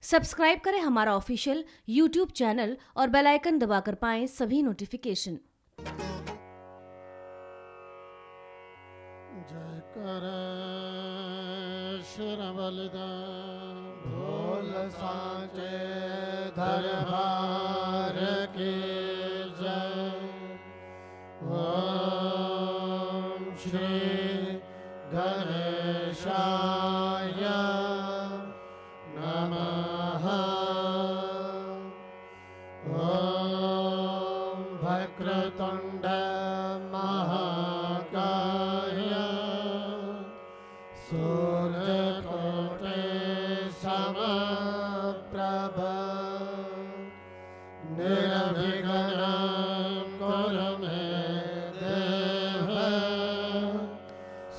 Subscribe करें हमारा official YouTube channel और बेल आइकन दबाकर पाएं सभी नोटिफिकेशन। जय कर शिर बलिदान भोल सांचे दरबार की जय। ओम श्री गणेशाय नमः। ओम वक्रतुंड महाकाय सूर्यकोटि समप्रभ निर्विघ्नं कुरु मे देव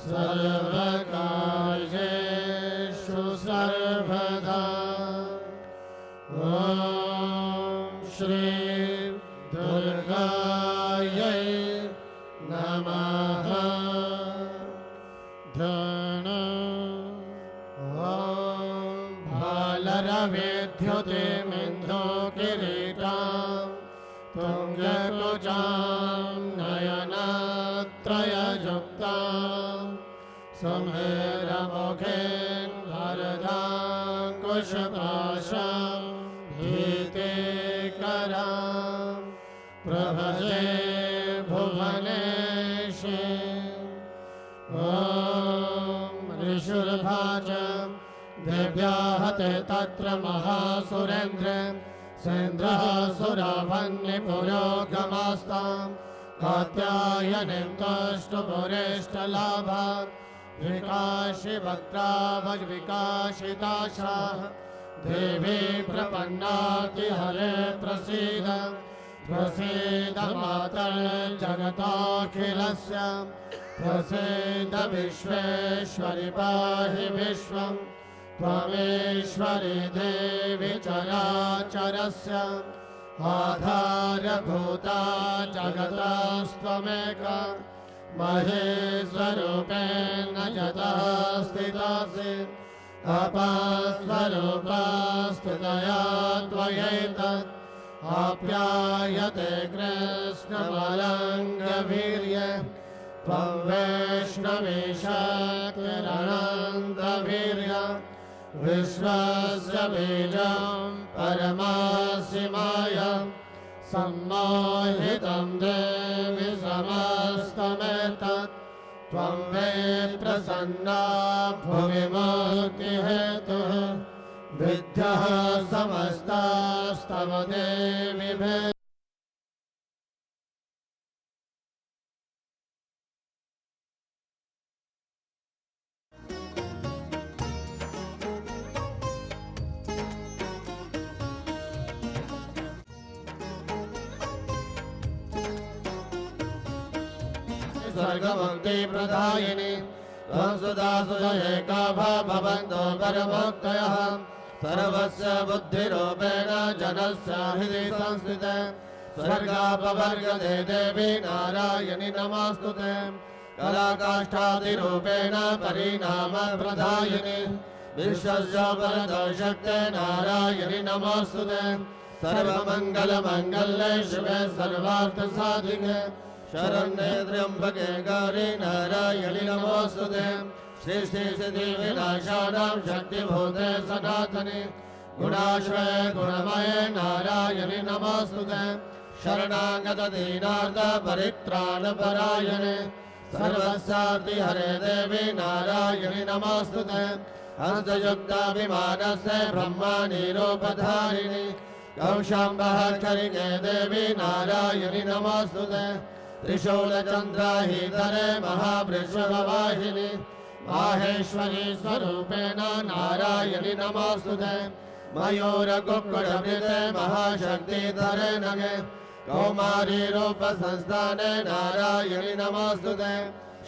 सर्वकार्येषु सर्वदा। ओम श्री दुर्गायै नमः। ध्यान। ओम भालरविद्युतिमिन्दो किरीटां तुङ्गकुचां नयनत्रययुक्तां सुमेरमुखीं वरदाङ्कुशपाशां भीतिकरां प्रभजे भुवनेशे। ॐ ऋषुर्भाजं दिव्याहते तत्र महासुरेन्द्र सेन्द्रः सुरावन्निपुरोगमास्तां कात्यायनीं तुष्टुपुरेष्टलाभात् विकाशि वक्त्रावविकाशिताशाः देवी प्रपन्नातिहरे प्रसीद प्रसीद मातर्जगताखिलस्य प्रसीद विश्वेश्वरि पाहि विश्वं त्वमेश्वरि देवि चराचरस्य आधारभूता जगतस्त्वमेका महेश्वरूपेण यतः स्थितासि अपस्वरूपा स्थितया त्वयैतत् आप्यायते कृष्णमलङ्गवीर्य त्वं वैष्णवी शक्तिरनन्तवीर्य विश्वस्य बीजं परमासि मायं सम्मोहितं देवि समस्तमेतत् त्वं मे प्रसन्ना भुवि मुक्तिहेतुः विद्यः समस्तास्तव देवि मे। स्वर्गमुक्ति प्रदायिनी त्वं सुधा सुदयेका भवन्तो परमोक्तयः सर्वस्य बुद्धिरूपेण जनस्य हृदि संस्थिते स्वर्गापवर्गदे देवी नारायणि नमोऽस्तुते कलाकाष्ठादिरूपेण परिणामप्रदायिनि विश्वस्य वरदशक्ते नारायणि नमोऽस्तुते सर्वमङ्गलमङ्गल्ये शिवे सर्वार्थसाधिके शरण्ये त्र्यम्बके गौरी नारायणि नमोऽस्तुते सृष्टिस्थितिविनाशानां शक्तिभूते सनातने गुणाश्रये गुणमये नारायणि नमोऽस्तुते शरणागत दीनार्थ परित्राणपरायणे सर्वस्यार्तिहरे देवी नारायणि नमोऽस्तुते हंसयुक्ताभिमानस्य ब्रह्माणि रूपधारिणि कौशाम्बहरिके देवी नारायणि नमोऽस्तुते त्रिशूलचन्द्राहीधरे महावृषभवाहिनि माहेश्वरी स्वरूपेण नारायणि नमोऽस्तुते मयूरकुक्कुटवृते महाशक्तिधरे नगे कौमारी रूपसंस्थाने नारायणि नमोऽस्तुते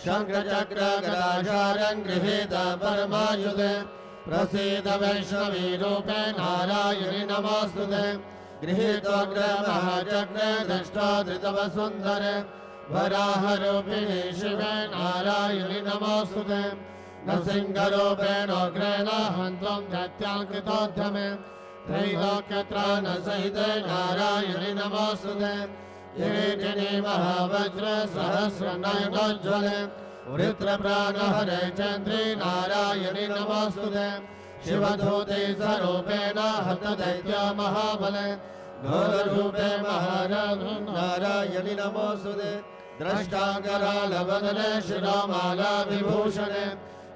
शङ्खचक्रगदाचार्यं गृहीत परमायुधे प्रसीद वैष्णवी रूपे नारायणि नमोऽस्तुते गृहीतोग्रमहाचक्रे दृष्टा धृतवसुन्धरे वराहरूपिणी शिवे नारायणि नमोऽस्तुते नृसिंहरूपेणोग्रेण हन्त्वं दैत्यान् कृतोद्यमे त्रैलोक्यत्राणसहिते नारायणि नमोऽस्तुते किरीटिनि महावज्र सहस्रनयनोज्ज्वले वृत्रप्राणहरे चन्द्रे नारायणि नमोऽस्तुते शिवधूते स्वरूपेण हतदैत्य महाबले घोररूपे नारायणि नमोऽस्तुते द्रष्टाकरालवदने शिरोमाला विभूषणे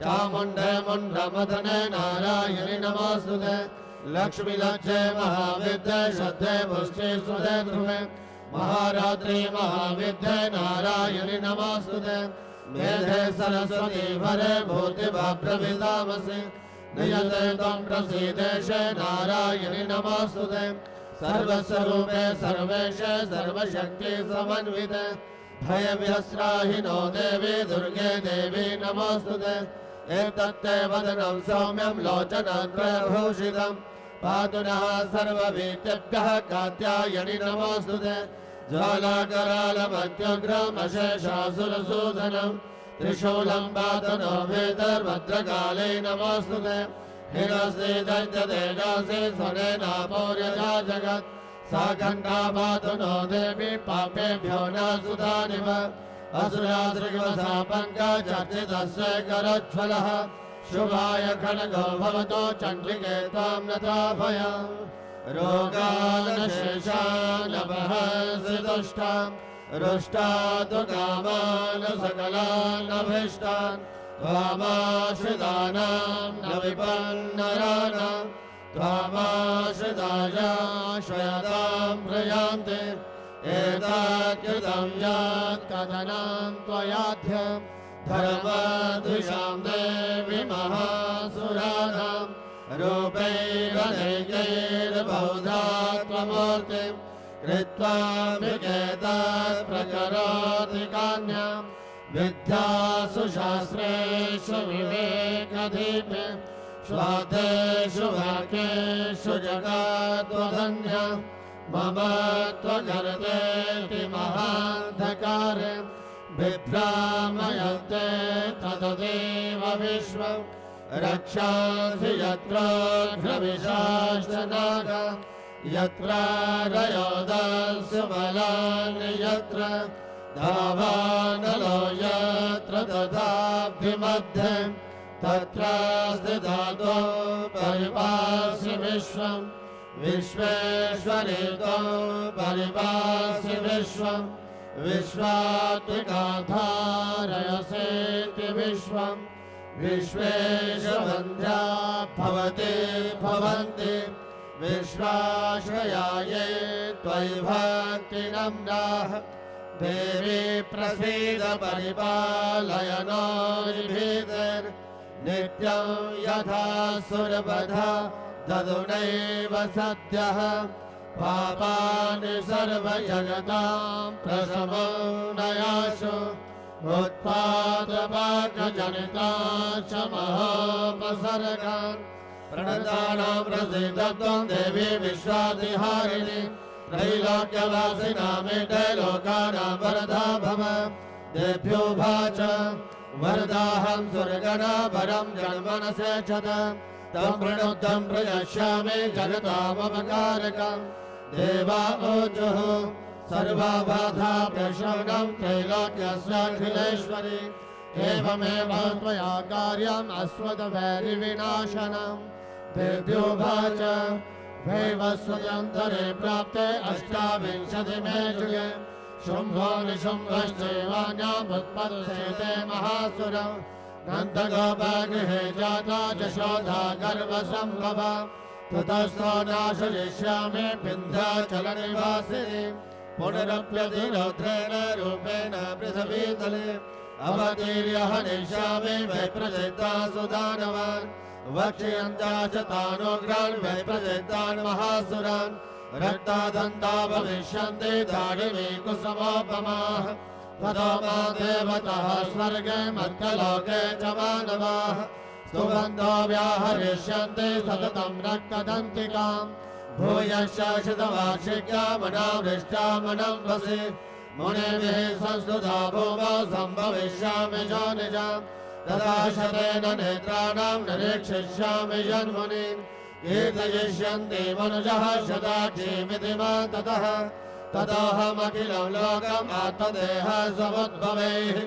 चामुण्डे मुण्डमदने नारायणि नमोऽस्तुते लक्ष्मीलज्जे महाविद्ये श्रद्धे पुष्टे सुधे ध्रुवे महारात्रि महाविद्ये नारायणि नमोऽस्तुते मेधे सरस्वती भरे भूतिभाप्रविदामसि नियते त्वं प्रसीदेशे नारायणि नमोऽस्तुते सर्वस्वरूपे सर्वेशे सर्वशक्ति समन्विते भयविहस्राहिनो देवी दुर्गे देवी नमोऽस्तुते एतत्ते वदनं सौम्यं लोचनत्रयभूषितं पातु नः सर्ववीत्यभ्यः कात्यायनि नमोऽस्तुते ज्वालाकरालमत्युग्रमशेषासुरसूदनं त्रिशूलं पातु नो भीतर्भद्रकाले नमोऽस्तुते हिरस्ते दैत्यतेजसे स्वनेनापौर्यजा जगत् सा खण्डा पातु नो देवी पापेभ्यो न सुधानिव असुरासृगवसा पङ्कजर्चितस्य करोज्ज्वलः शुभाय खड्गो भवतो चण्डिके त्वां नताभयम् रोगानशेषानपहसि दुष्टान् रुष्टात् कामान् सकलान् अभीष्टान् त्वामाश्रितानां न विपन्नराणां त्वामाश्रितायाश्रयतां प्रयान्ति एतत्कृतं यत् कथनं त्वयाध्यं धर्मद्विषां देवी महासुराणां रूपैरनेकैर्बहुधा त्वमूर्तिं कृत्वा विकेतत् प्रकरोति कान्यां विद्यासु शास्त्रेषु विवेकदीपे स्वादेषु वाक्येषु जगद्वधन्या मम त्वगर्तेति महान्धकारे बिभ्रामयन्ते ततदेव विश्वं रक्षांसि यत्रोऽघ्रविशाश्च नाग यत्र रयोदस्य बलानि यत्र धावानलो यत्र ददाब्धिमध्ये तत्र स्थितो परिपासि विश्वं विश्वेश्वरेतो परिपासि विश्वं विश्वात्मिकाधारयसेति विश्वं विश्वेशवन्ध्या भवति भवन्ति विश्वाश्रयाये त्वयि भक्तिनम्राः देवी प्रसीद परिपालयनो नित्यं यथा सुरवधा ददुनैव सद्यः पापानि सर्वजगतां प्रशमो नयासु उत्पादपाकजनिताश्च महोपसर्गान् प्रणतानां प्रसीद त्वं देवी विश्वातिहारिणि त्रैलोक्यवासिनामिते लोकानां वरदा भव देभ्यो भाच वरदाहं सुरगणाभरं जन्मनसेचत तं प्रणुद्धं प्रयश्यामि जगतामपकारकं देवा ऊचुः सर्वबाधा प्रशमनं त्रैलोक्यस्याखिलेश्वरि एवमेव त्वया कार्यम् अस्मद्वैरिविनाशनं देभ्यो भाच वैवस्वतन्त्रे प्राप्ते अष्टाविंशतिमे युगे शुम्भो निशुम्भश्चैवान्यामुत्पत्स्यते महासुरौ नन्दगोपगृहे जाता यशोदा गर्भसम्भव ततस्थो नाशयिष्यामि विन्ध्याचलनिवासिनि पुनरप्यतिरौद्रेण रूपेण पृथिवीतले अवतीर्य हनिष्यामि वैप्रजिता सुदानवान् वक्ष्यन्ता च तानुग्रान् वैप्रजितान् महासुरान् रक्तादन्ता भविष्यन्ति दारिमी कुसुमोपमाः ततो मा देवतः स्वर्गे मर्त्यलोके च मानवाः स्तुवन्तो व्याहरिष्यन्ति सततं रक्तदन्तिकाम् भूयश्च शतवार्षिकामनावृष्टामनं वसि मुनिभिः संस्तुता भूमौ सम्भविष्यामि जोनिजाम् तदा शतेन नेत्राणां निरीक्षिष्यामि जन्मुनीन् कीर्तयिष्यन्ति मनुजः शताक्षीमिति मा ततः ततोऽहमखिलं लोकम् आत्मदेह समुद्भवैः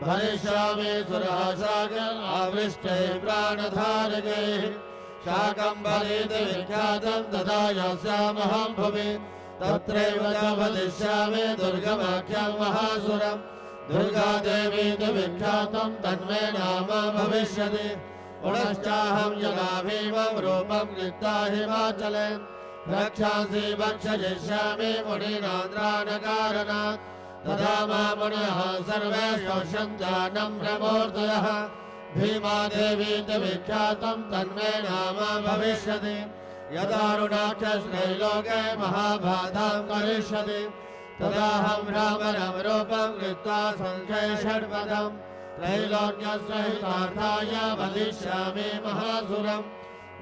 भरिष्यामि सुरः सागरम् आवृष्टैः प्राणधारकैः शाकम्भरीति विख्यातं तथा यास्यामहं भुवि तत्रैव च वदिष्यामि दुर्गमाख्यं महासुरम् दुर्गादेवीति विख्यातं तन्मे नाम भविष्यति पुनश्चाहं यदा भीमं रूपं कृत्वा हिमाचले रक्षांसि भक्षयिष्यामि मुनीनान्द्रानकारणात् तदा मामुनयः सर्वे शोषन्त्यानं प्रमूर्तयः भीमादेवीति विख्यातं तन्मे नाम भविष्यति यदारुणाक्षस्त्रैलोके महाबाधां करिष्यति तदाहं रामरं रूपं कृत्वा सङ्ख्ये षड्पदम् त्रैलोक्यसहितार्थाय वदिष्यामि महासुरम्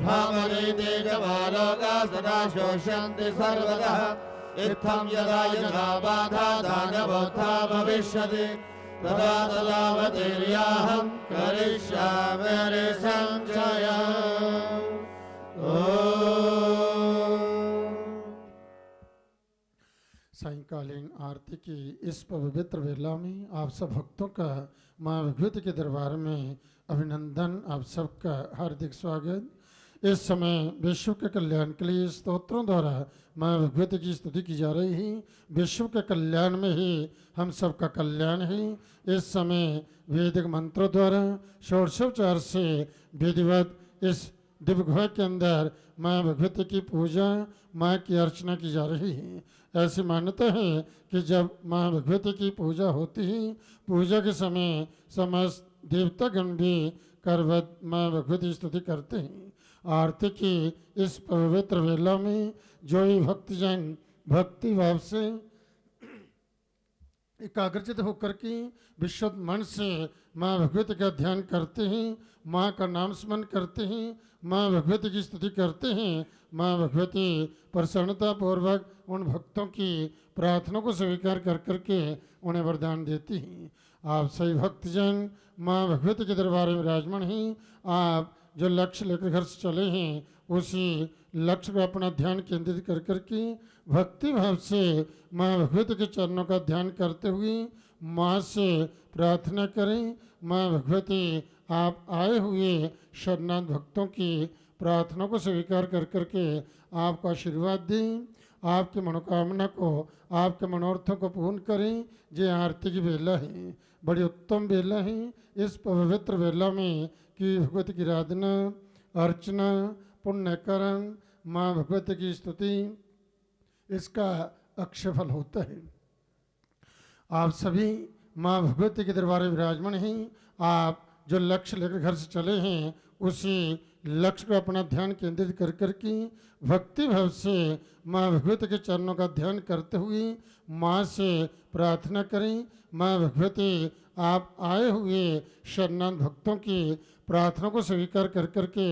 भ्रामरीति च मालोकाः सदा शोष्यन्ति सर्वतः इत्थं यदा यदा बाधा दानवोत्था भविष्यति तदा तदावतीर्याहं करिष्यामि संशयम्। सायंकालीन आरती की इस पवित्र वेला में आप सब भक्तों का माँ भगवती के दरबार में अभिनंदन। आप सबका हार्दिक स्वागत। इस समय विश्व के कल्याण के लिए स्तोत्रों द्वारा माँ भगवती की स्तुति की जा रही है। विश्व के कल्याण में ही हम सबका कल्याण है। इस समय वैदिक मंत्रों द्वारा षोडशोपचार से विधिवत इस दिव्य गुहा के अंदर माँ भगवती की पूजा, माँ की अर्चना की जा रही है। ऐसी मान्यता है कि जब माँ भगवती की पूजा होती है, पूजा के समय समस्त देवतागण भी करवत माँ भगवती स्तुति करते हैं। आरती की इस पवित्र वेला में जो ही भक्तजन भक्ति भाव से एकाग्रचित होकर के विशुद्ध मन से माँ भगवती का ध्यान करते हैं, माँ का नाम स्मरण करते हैं, माँ भगवती की स्तुति करते हैं, माँ भगवती प्रसन्नता पूर्वक उन भक्तों की प्रार्थना को स्वीकार कर करके उन्हें वरदान देती हैं। आप सभी भक्तजन माँ भगवती के दरबार में विराजमान हैं। आप जो लक्ष्य लेकर घर से चले हैं उसी लक्ष्य पर अपना ध्यान केंद्रित कर करके भक्ति भाव से माँ भगवती के चरणों का ध्यान करते हुए माँ से प्रार्थना करें। माँ भगवती आप आए हुए शरणागत भक्तों की प्रार्थना को स्वीकार कर करके आपको आशीर्वाद दें, आपकी मनोकामना को, आपके मनोरथों को पूर्ण करें। ये आरती की बेला है, बड़ी उत्तम बेला है। इस पवित्र बेला में कि भगवती की आराधना, अर्चना, पुण्यकरण, माँ भगवती की स्तुति, इसका अक्षय फल होता है। आप सभी माँ भगवती के दरबार में विराजमान हैं। आप जो लक्ष्य लेकर घर से चले हैं उसी लक्ष्य को अपना ध्यान केंद्रित कर करके भक्ति भाव से माँ भगवती के चरणों का ध्यान करते हुए माँ से प्रार्थना करें। माँ भगवती आप आए हुए शरणागत भक्तों की प्रार्थना को स्वीकार कर करके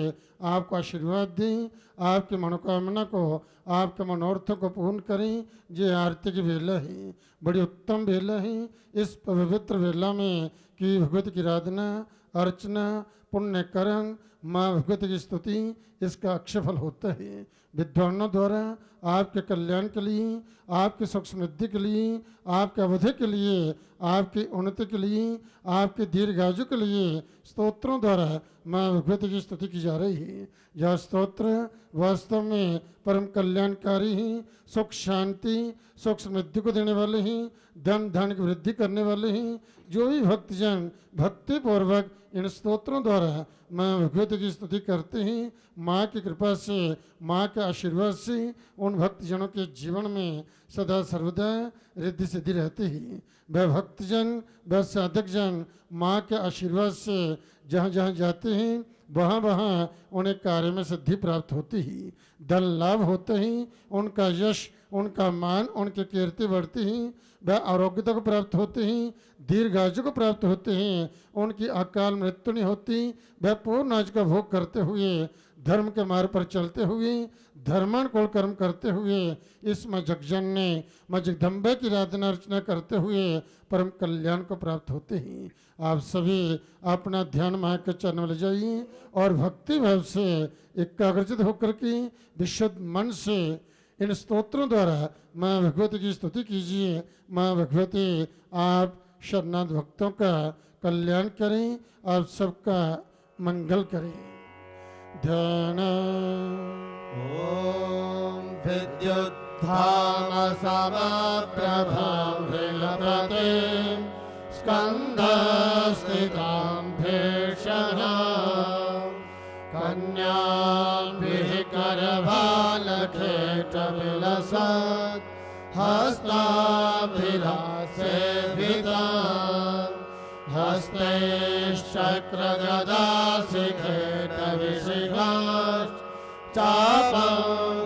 आपको आशीर्वाद दें, आपकी मनोकामना को, आपके मनोरथों को पूर्ण करें। ये आरती की बेला है, बड़ी उत्तम बेला है। इस पवित्र बेला में कि भगवती की आराधना, अर्चना, पुण्यकरण, माँ भगवती की स्तुति, इसका अक्षय फल होता है। विद्वानों द्वारा आपके कल्याण के लिए, आपकी सुख समृद्धि के लिए, आपके अवधि के लिए, आपकी उन्नति के लिए, आपके दीर्घायु के लिए स्तोत्रों द्वारा माँ भगवती की स्तुति की जा रही है। यह स्तोत्र वास्तव में परम कल्याणकारी हैं, सुख शांति, सुख समृद्धि को देने वाले हैं, धन धान्य की वृद्धि करने वाले हैं। जो भी भक्तजन भक्ति पूर्वक इन स्तोत्रों द्वारा माँ भगवती की स्तुति करते हैं, माँ की कृपा से, माँ के आशीर्वाद से उन भक्तजनों के जीवन में सदा सर्वदा रिद्धि सिद्धि रहती है। वह भक्तजन, वह साधक जन माँ के आशीर्वाद से जहाँ जहाँ जाते हैं वहाँ वहाँ उन्हें कार्य में सिद्धि प्राप्त होती है, धन लाभ होते हैं, उनका यश, उनका मान, उनकी कीर्ति बढ़ती है, वह आरोग्यता को प्राप्त होते हैं, दीर्घायु को प्राप्त होते हैं, उनकी अकाल मृत्यु नहीं होती, वह पूर्ण आयु का भोग करते हुए धर्म के मार्ग पर चलते हुए धर्मानुकूल कर्म करते हुए इस माँ जगजननी माँ जगदम्बे की आराधना अर्चना करते हुए परम कल्याण को प्राप्त होते हैं। आप सभी अपना ध्यान माँ के चरण में ले जाइए और भक्ति भाव से एकाग्रचित होकर के विशुद्ध मन से इन स्तोत्रों द्वारा माँ भगवती की स्तुति कीजिए। माँ भगवती आप शरणागत भक्तों का कल्याण करें, आप सबका मंगल करें। ध्यान। ॐ विद्युद्धाम समप्रभां हृलपतिं स्कन्धस्थितां भेषः कन्याभिः करभालखेटविलसत् हस्ताभिलासेविताम् हस्तैश्चक्रगदाशिखेटविशिखाश्च चापं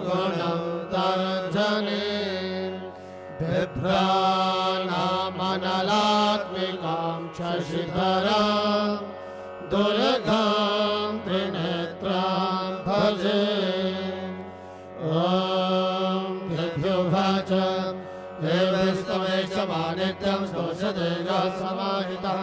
गुणं तर्जने बिभ्राणामनलात्मिकां शशिधरां दुर्गां त्रिनेत्रां भजे। ॐ दिव्योवाच एवस्तमेशमानित्यं स्तोषतेजः समाहितः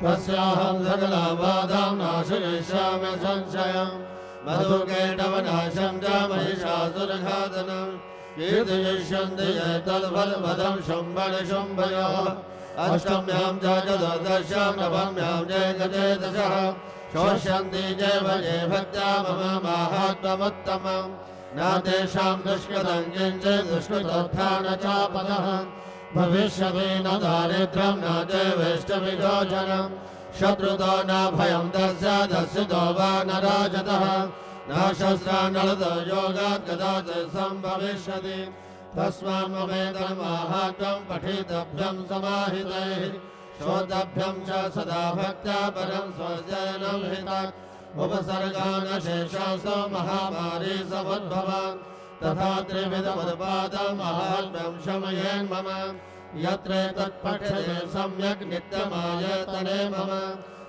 तस्याहं सकलां बाधां नाशयिष्यामि संशयम् मधुकैटवनाशं च महिषासुरघातनं कीर्तयिष्यन्ति ये तद्फलपदं शुम्भनिशुम्भयोः अष्टम्यां च चतुर्दश्यां नवम्यां जयगजेदशः शोष्यन्ति जैव ये भक्त्या मम माहात्म्यमुत्तमम् न तेषां दुष्कृतं किञ्चित् दुष्कृतोत्था न चापदः भविष्यति न दारिद्र्यं न चैवेष्टविभोजनम् शत्रुतो न भयं तस्य दस्युतो वा न राजतः न शस्त्रानलतो योगात् कदाचित् सम्भविष्यति तस्मात् ममेतन्माहात्म्यं पठितव्यं समाहितैः श्रोतव्यं च सदा भक्त्या परं स्वस्यनं हितात् उपसर्गानशेषासो महामारी समुद्भवान् तथा त्रिविधमुत्पादं माहात्म्यं शमयेन्मम यत्र तत्पठ्यते सम्यक् नित्यमायतने मम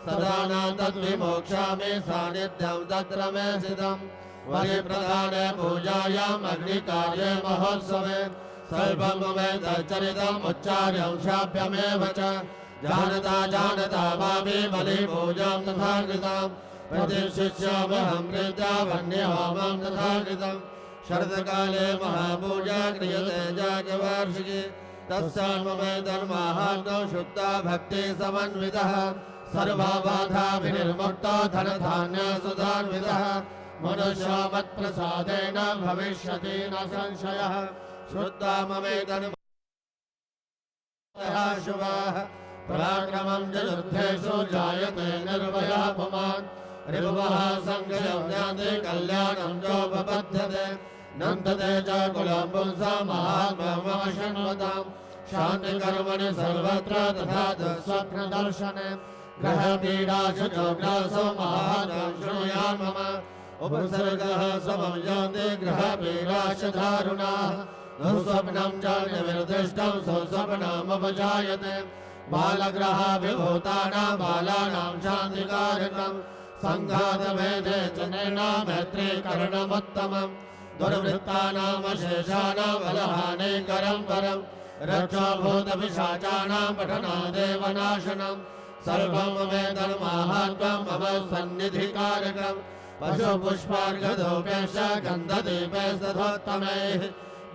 सदा न तद्विमोक्षामि सान्निध्यं तत्र मे स्थितम् वरिप्रधाने पूजायाम् अग्निकार्ये महोत्सवे सर्वं ममेतच्चरितम् उच्चार्यं शाप्यमेव च जानता जानता वापि बलिपूजां तथा कृताम् प्रतिष्ठिष्यामहं प्रीत्या वह्निहोमं तथा कृतम् शरत्काले महापूजा क्रियते जागवार्षिकी तस्यां ममेतन्माहात्म्यं शुक्ता भक्ति समन्वितः सर्वा बाधा विनिर्मुक्तो धनधान्यसुधान्वितः मनुष्यो मत्प्रसादेन भविष्यति न संशयः शुद्धा ममेतन्माहात्म्यः शुभः पराक्रमं च युद्धेषु जायते निर्भयः पुमान् रिपुवः सङ्गयं ज्ञाते कल्याणं चोपपद्यते नन्दते च कुलं पुंसा महात्म्यमवशन्वताम् शान्तिकर्मणि सर्वत्र तथा दुःस्वप्नदर्शने ग्रहपीडासु चोग्रासो महात्म्यं शृणुयान् मम उपसर्गः समं यान्ति ग्रहपीडाश्च दारुणाः दुःस्वप्नं च निवर्दिष्टं सुस्वप्नमुपजायते बालग्रहाभिभूतानां बालानां शान्तिकारकम् सङ्घातभेदे च मैत्रीकरणमुत्तमम् दुर्वृत्तानामशेषाणां बलहानिकरं परम् रक्षोभूतपिशाचानां पठनादेव नाशनम् सर्वं ममेतन्माहात्म्यं मम सन्निधिकारकम् पशुपुष्पार्घधूपेश्च गन्धदीपैस्तथोत्तमैः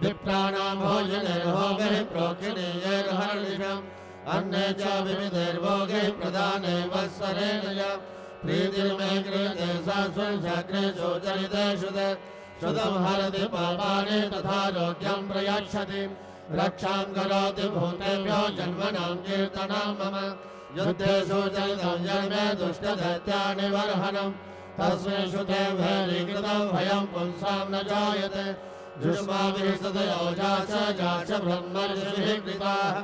विप्राणां भोजनैर्होमैः प्रोक्षणीयैर्हर्निशम् अन्ये च विविधैर्भोगैः प्रदाने वत्सरेण च प्रीतिर्मे क्रियते सा स्वचक्रे सुचरितेषु ते श्रुतं हरति पापानि तथारोग्यं प्रयच्छति रक्षां करोति भूतेभ्यो जन्मनां कीर्तनं मम युद्धेषु चरितं जन्मे दुष्टदैत्यानिवर्हणम् तस्मिन्षु ते भैरीकृतं भयं पुंसां न जायते जुष्माभिः सदयोजा च ब्रह्मर्षिभिः कृताः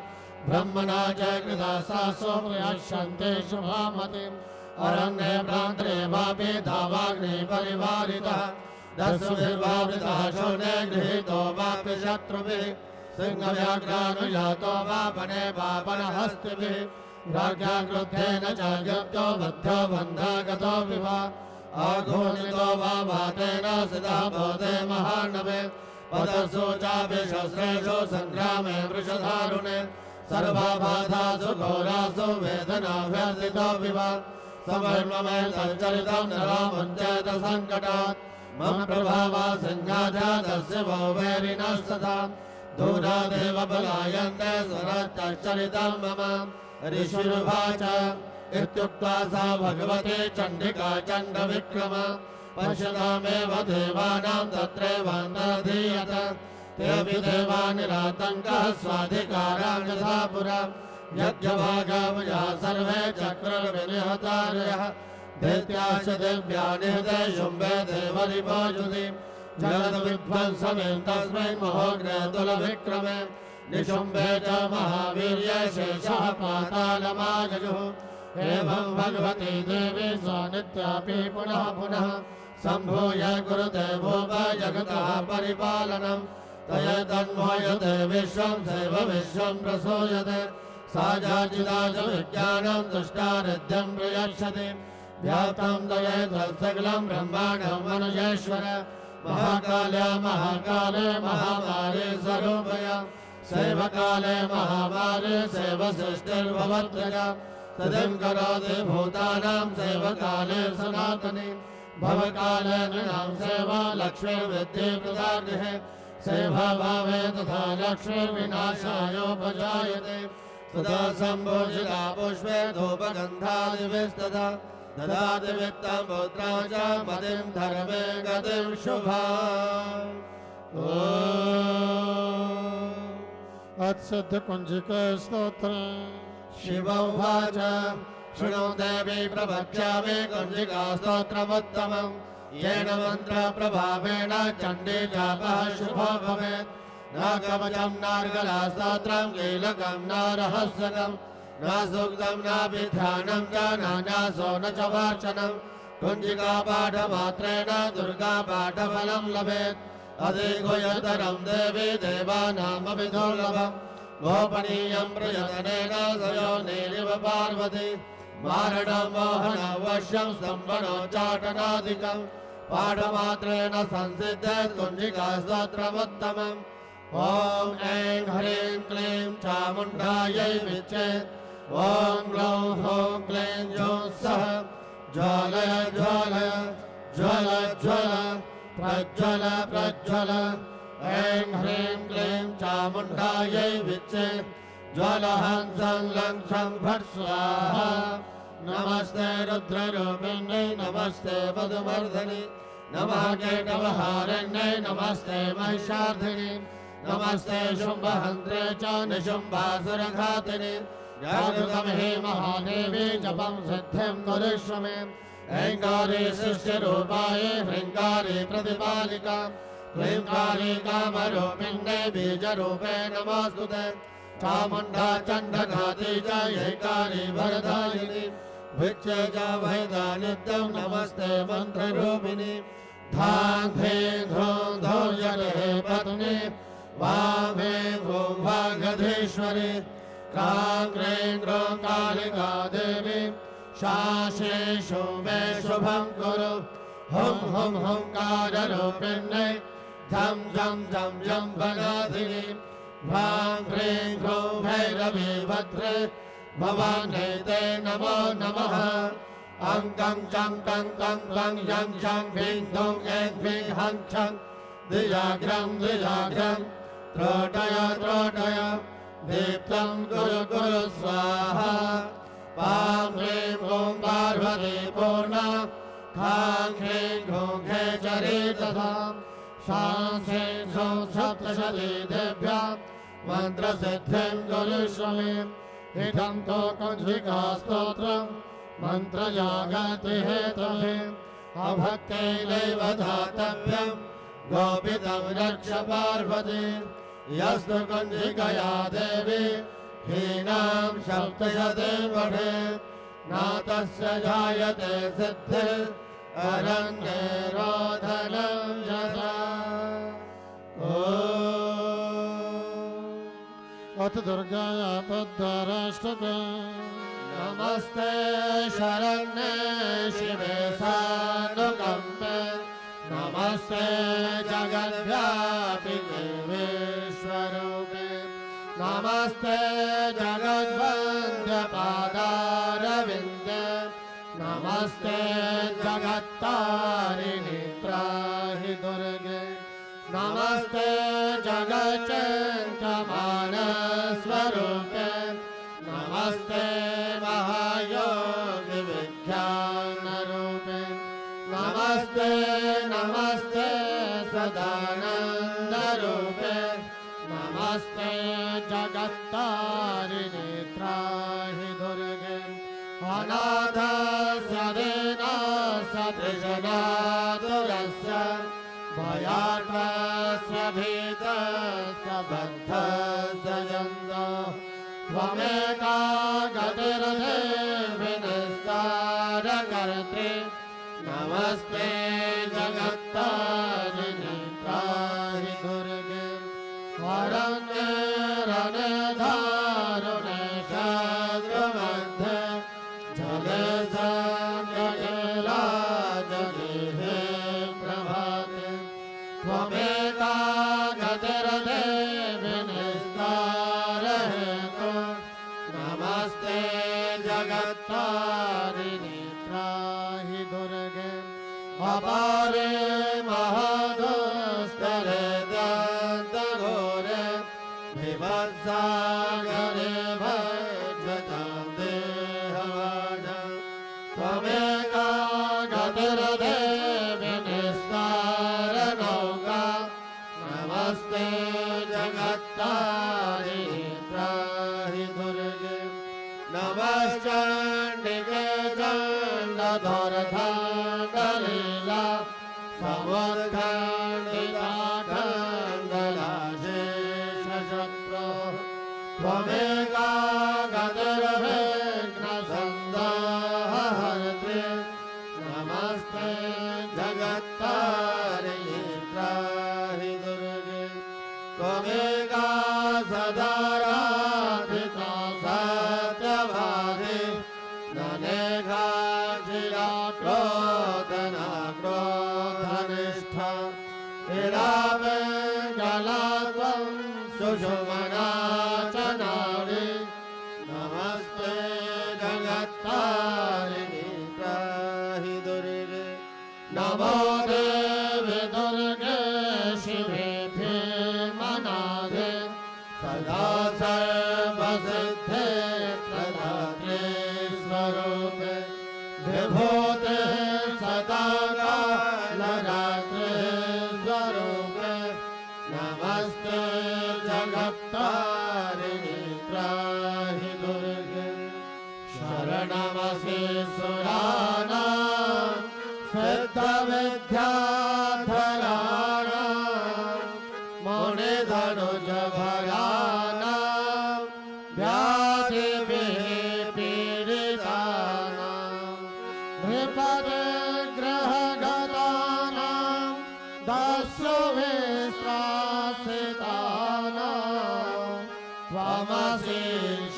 ब्रह्मणा च कृता सासो प्रयच्छन्ते शुभामतिम् अरण्ये प्रान्तरे वापि धावाग्निः परिवारितः दस्युभिर्वावृतः शून्ये गृहीतो वापि शत्रुभिः सिंहव्याघ्रानुजातो वापने वापनहस्तिभिः राज्ञा क्रुद्धेन च जप्तो बद्धो बन्धगतो विवा आघोनितो वातेन सितः बोधे महानवे पदसु चाभिशस्त्रेषु सङ्ग्रामे वृषधारुणे सर्वबाधासु घोरासु वेदनाभ्यर्थितो विवाद समर्ममे तच्चरितं नरामुञ्चेत सङ्कटात् मम प्रभावा सिंहाजातस्य वो वैरिणस्तथा दूरादेव पलायन्ते स्वरश्चरितं मम ऋषिरुवाच इत्युक्त्वा सा भगवती चण्डिका चण्डविक्रम पश्यतामेव देवानां तत्रैवान्तरधीयत तेऽपि देवा निरातङ्कः स्वाधिकारां यथा पुरा यज्ञभागामया सर्वे चक्रर्विनिहतारयः दैत्याश्च दिव्या निहते शुम्भे देवरिपोजुति जगद्विध्वंसमें तस्मै महोग्रे तुलविक्रमे निशुम्भे च महावीर्ये शेषः पातालमाजयुः एवं भगवती देवी सा नित्यापि पुनः पुनः सम्भूय कुरुते भूप जगतः परिपालनं तया तन्मोयते विश्वं सैव विश्वं प्रसूयते सा जाचिदाच विज्ञानं तुष्टारिध्यं प्रयच्छति व्याप्तं दयेतत्सकलं ब्रह्माण्डं मनुजेश्वर महाकाले महाकाले महामारी स्वरूपया सैव काले महामारी सैव सृष्टिर्भवत्रया तदिं करोति भूतानां सैव काले सनातनी भवकाले नृणां सेवा लक्ष्मीर्विद्धि प्रदागृहे सेवा भावे तथा लक्ष्मीर्विनाशायोपजायते तदा सम्भोजिता पुष्पे धूपगन्धादिभिस्तथा ददाति वित्तं पुत्रा च मतिं धर्मे गतिं शुभा अत्सिद्ध कुंजिका स्तोत्र शिव उवाच शृणु देवी प्रवक्ष्यामि कुञ्जिका स्तोत्रमुत्तमम् येन मन्त्रप्रभावेण चण्डी जापः शुभो भवेत् न कवचं नार्गला स्तोत्रं कीलकं न रहस्यकं न सूक्तं नापि ध्यानं च नान्यासो न च वाचनं कुञ्जिका पाठमात्रेण दुर्गा पाठफलं लभेत् अधिगुह्यतरं देवी देवानामपि दुर्लभम् गोपनीयं प्रयतनेन सयोनिरिव पार्वती मारणं मोहनवश्यं स्तम्भनोच्चाटनादिकं पाठमात्रेण संसिद्धेत् कुञ्जिका स्तोत्रमुत्तमम् ॐ ऐं ह्रीं क्लीं चामुण्डायै विच्चेत् ॐ ग्लौं हौं क्लीं जौं सः ज्वालय ज्वालय ज्वल ज्वल प्रज्वल प्रज्वल ऐं ह्रीं क्लीं चामुण्डायै विच्चेत् ज्वलहंसं लङ्घं फट् स्वाहा नमस्ते रुद्ररूपिण्यै नमस्ते मधुमर्धनि नमः केटवहारिण्यै नमस्ते महिषार्धिनि नमस्ते शुम्भहन्त्रे च निशुम्भासुरघातिनि जागृतमहि महादेवी जपं सिद्धिं कुरुष्व मे ऐङ्कारी सृष्टिरूपायै ह्रीङ्कारी प्रतिपालिका क्लींकारी कामरूपिण्यै बीजरूपे नमोऽस्तुते चामुण्डा चण्डघाती च यैकारी वरदायिनी भिक्षे च वैदा नित्यं नमस्ते मन्त्ररूपिणी धां धीं धूं धौं जले पत्नी वां ह्रीं भूं वागधीश्वरी क्रां क्रीं क्रूं कालिका देवी शाशेषु मे शुभं कुरु हुं हुं हुंकाररूपिण्यै झं झं झं झं वनाधिनी ह्रां ह्रीं ह्रूं भैरवी भद्रे भवान्यै ते नमो नमः अं कं चं कं कं क्लं यं चं ह्रीं धूं ऐं ह्रीं हं छं द्विजाग्रं द्विजाग्रं त्रोटय त्रोटय दीप्तं कुरु कुरु स्वाहा पां ह्रीं ह्रूं पार्वती पूर्णा खां ह्रीं ह्रूं खेचरी तथा शां ह्रीं ह्रूं सप्तशती देव्यां मन्त्रसिद्धिं कुरुष्व मे इदं तु कुञ्जिका स्तोत्रं मन्त्रजागति हेतवे अभक्तेनैव दातव्यं गोपितं रक्ष पार्वती यस्तु कुञ्जिकया देवी हीनां शब्दयते वढे न तस्य जायते सिद्धिः अरण्ये रोदनं यथा अथ दुर्गाया पद्वाराष्टक नमस्ते शरण्ये शिवे सानुकंपे नमस्ते जगद्व्यापिने विश्वरूपे नमस्ते जगद्वन्द्य पादारविन्दे नमस्ते जगत्तारिणि त्राहि दुर्गे नमस्ते जगच्चिन्त्यमान स्वरूपे नमस्ते महायोगि विज्ञान रूपे नमस्ते नमस्ते सदानंद रूपे नमस्ते जगत्तारिणि त्राहि दुर्गे अनाथस्य दीनस्य त्रिजनातुरस्य भयार्तस्य भीतस्य बद्धस्य जन्तः त्वमेका गतिर्देवि निस्तारकर्त्री नमस्ते जगत्तारिणि त्राहि दुर्गे वरण्ये रणे दारुणे शत्रुमध्ये जले सङ्कटेलाजलिहे प्रभाते त्वमेका गतिर्देवि निस्तारहेतु नमस्ते जगत्तारिणि त्राहि दुर्गे अपारे महदुस्तरे दन्तघोरे विभत्सागरे भजतां देहवाजा त्वमेका गतिर्देवि निस्तारनौका नमस्ते जगत्तारिणि त्राहि दुर्गे नमश्चण्डिके चण्डधरधाण्डलीला समुद्खण्डिता खण्डलाशेषशत्रो त्वमेका गतिर्विघ्नसन्दाहर्त्री नमस्ते जगत्तारिणि त्राहि दुर्गे त्वमेका सदा राधिता सत्यभागे ननेघाचिला क्रोधना क्रोधनिष्ठा इडापिङ्गला त्वं सुषुमना च नाडी नमस्ते जगत्तारिणि त्राहि दुर्गे नमो देवी दुर्गे शिवे भीमनादे सदा सर्वसिद्धे प्रदात्रे स्वरूपे विभूते सदा कालरात्रे स्वरूपे नमस्ते जगत्तारिणि त्राहि दुर्गे शरणमसि सुराणां सिद्धविद्याधराणां मुनिधनुजभराणां व्याधिभिः पीडितानां नृपतिग्रहगतानां दस्युविस्त्रासितानां त्वमसि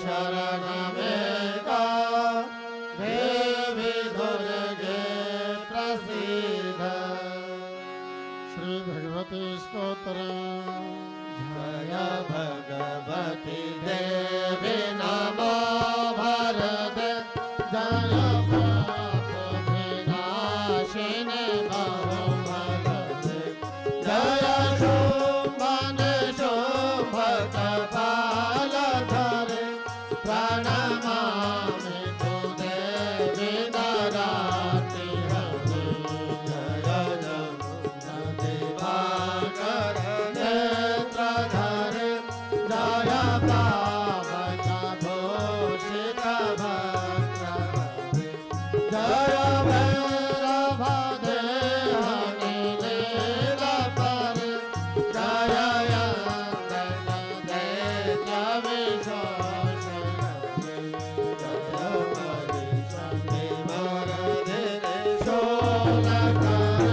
शरणमेका देवी दुर्गे प्रसीद श्री भगवती स्तोत्र जय भगवती देवी नमो भरते जय पापविनाशिनी नमो भरते जय शुम्भन शुम्भकपालधरे प्रणमामि तु देवी नराति हरे जय दिवाकर नेत्रधरे जय पावक भूषित भक्तहरे जय भैरवदेहनि लीलपरे जय यन्दनदैत्यविशोषणे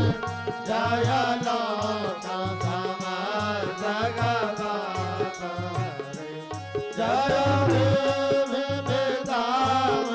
जय लोक समस्तगवाहरे जय विविधाम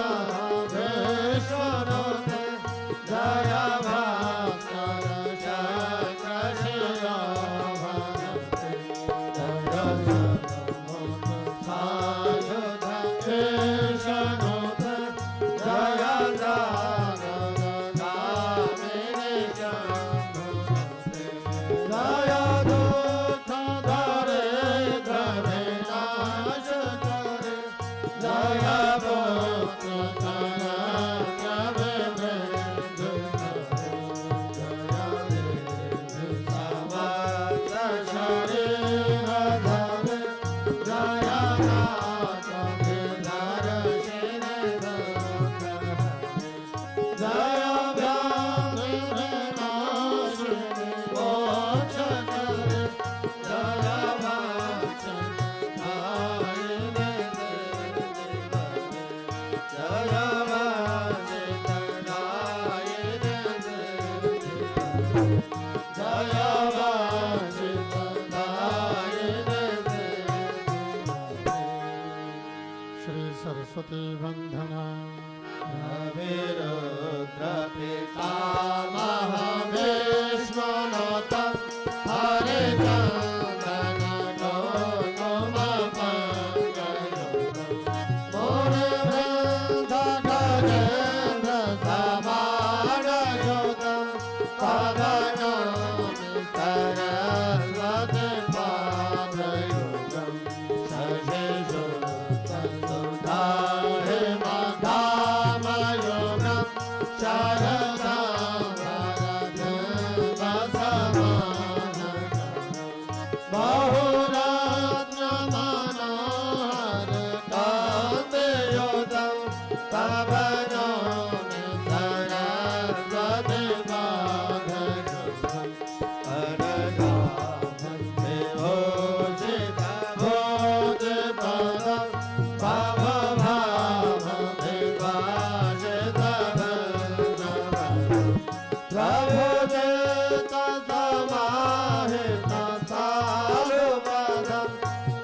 सरस्वती वंदना रविरुद्र पितामह विष्णुनुतं हरिचन्दन गौतमपङ्कजं मुनिवृन्द गजेन्द्र समागयुतं तदनोमि सरस्वती पादयुगं शशिशुतं सुधारिमधामयुगं शरदां वरदवसमानकं बहुरत्नमनोहर कान्तियुतं तव नौमि सरस्वती पादयुगं अनघाभूषितभूतिपदं भवभावविभाषितभन्दवरं प्रभुचित्तसमाहितसालुपदं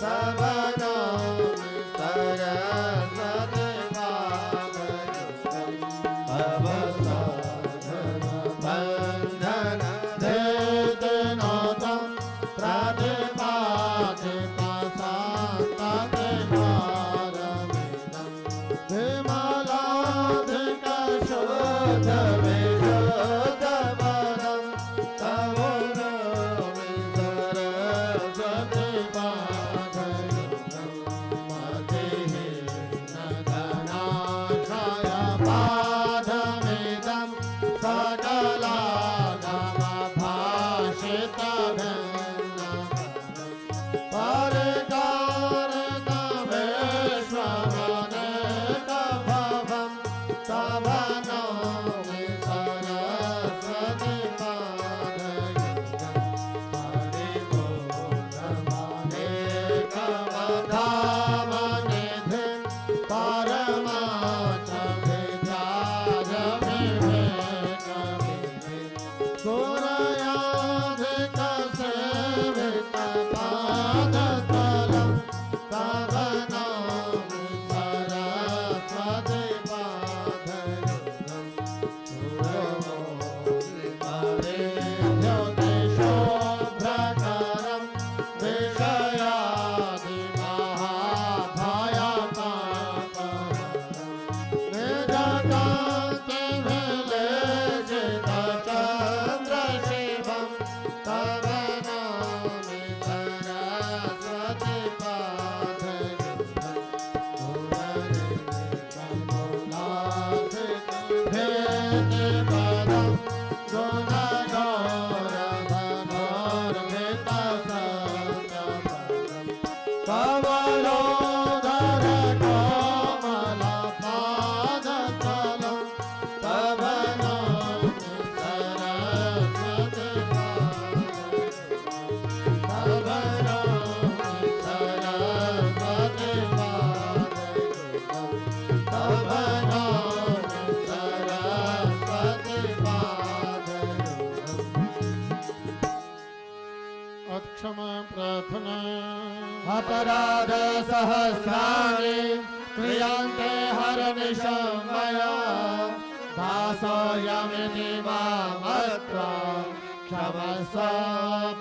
तव नौमि सरस्वती पादयुगं भवसाधनबन्धन देदिनोतं प्रतिपादितशान्ततिभारमिदं विमलाधिकशुद्धविशुद्धपदं तव नौमि सरस्वती पादयुगं मतिहीनधनाशयपादमिदं सकलागमभाषितभिन्नपदं परिकारकविश्वमनेकभवं तव नौमि सरस्वती पादयुगं हरिबोधमनेकवधामनिधिं परमार्थविचारविवेकविधिं सुरयाधिकसेवितपादतलं तव नौमि सरस्वती पादयुगं सुरमोदितवेद्योतिशोभ्रकरं विषयादिमहाभयपापहरं निजकान्तिविलेसितचन्द्रशिवं तव नौमि सरस्वती पादयुगं गुणनिधिकमलासितभेदिपदं गुणगौरवनोर्मितसत्यपदं कमलोदर कोमलपादतलं तव नौमि सरस्वती पादयुगं तव नौमि सरस्वती पादयुगं तव नौमि सरस्वती पादयुगम् अक्षमा प्रार्थना अपराध सहस्राणि क्रियन्ते हरनिशं मया दासोऽयमिति मामत्वा क्षमस्व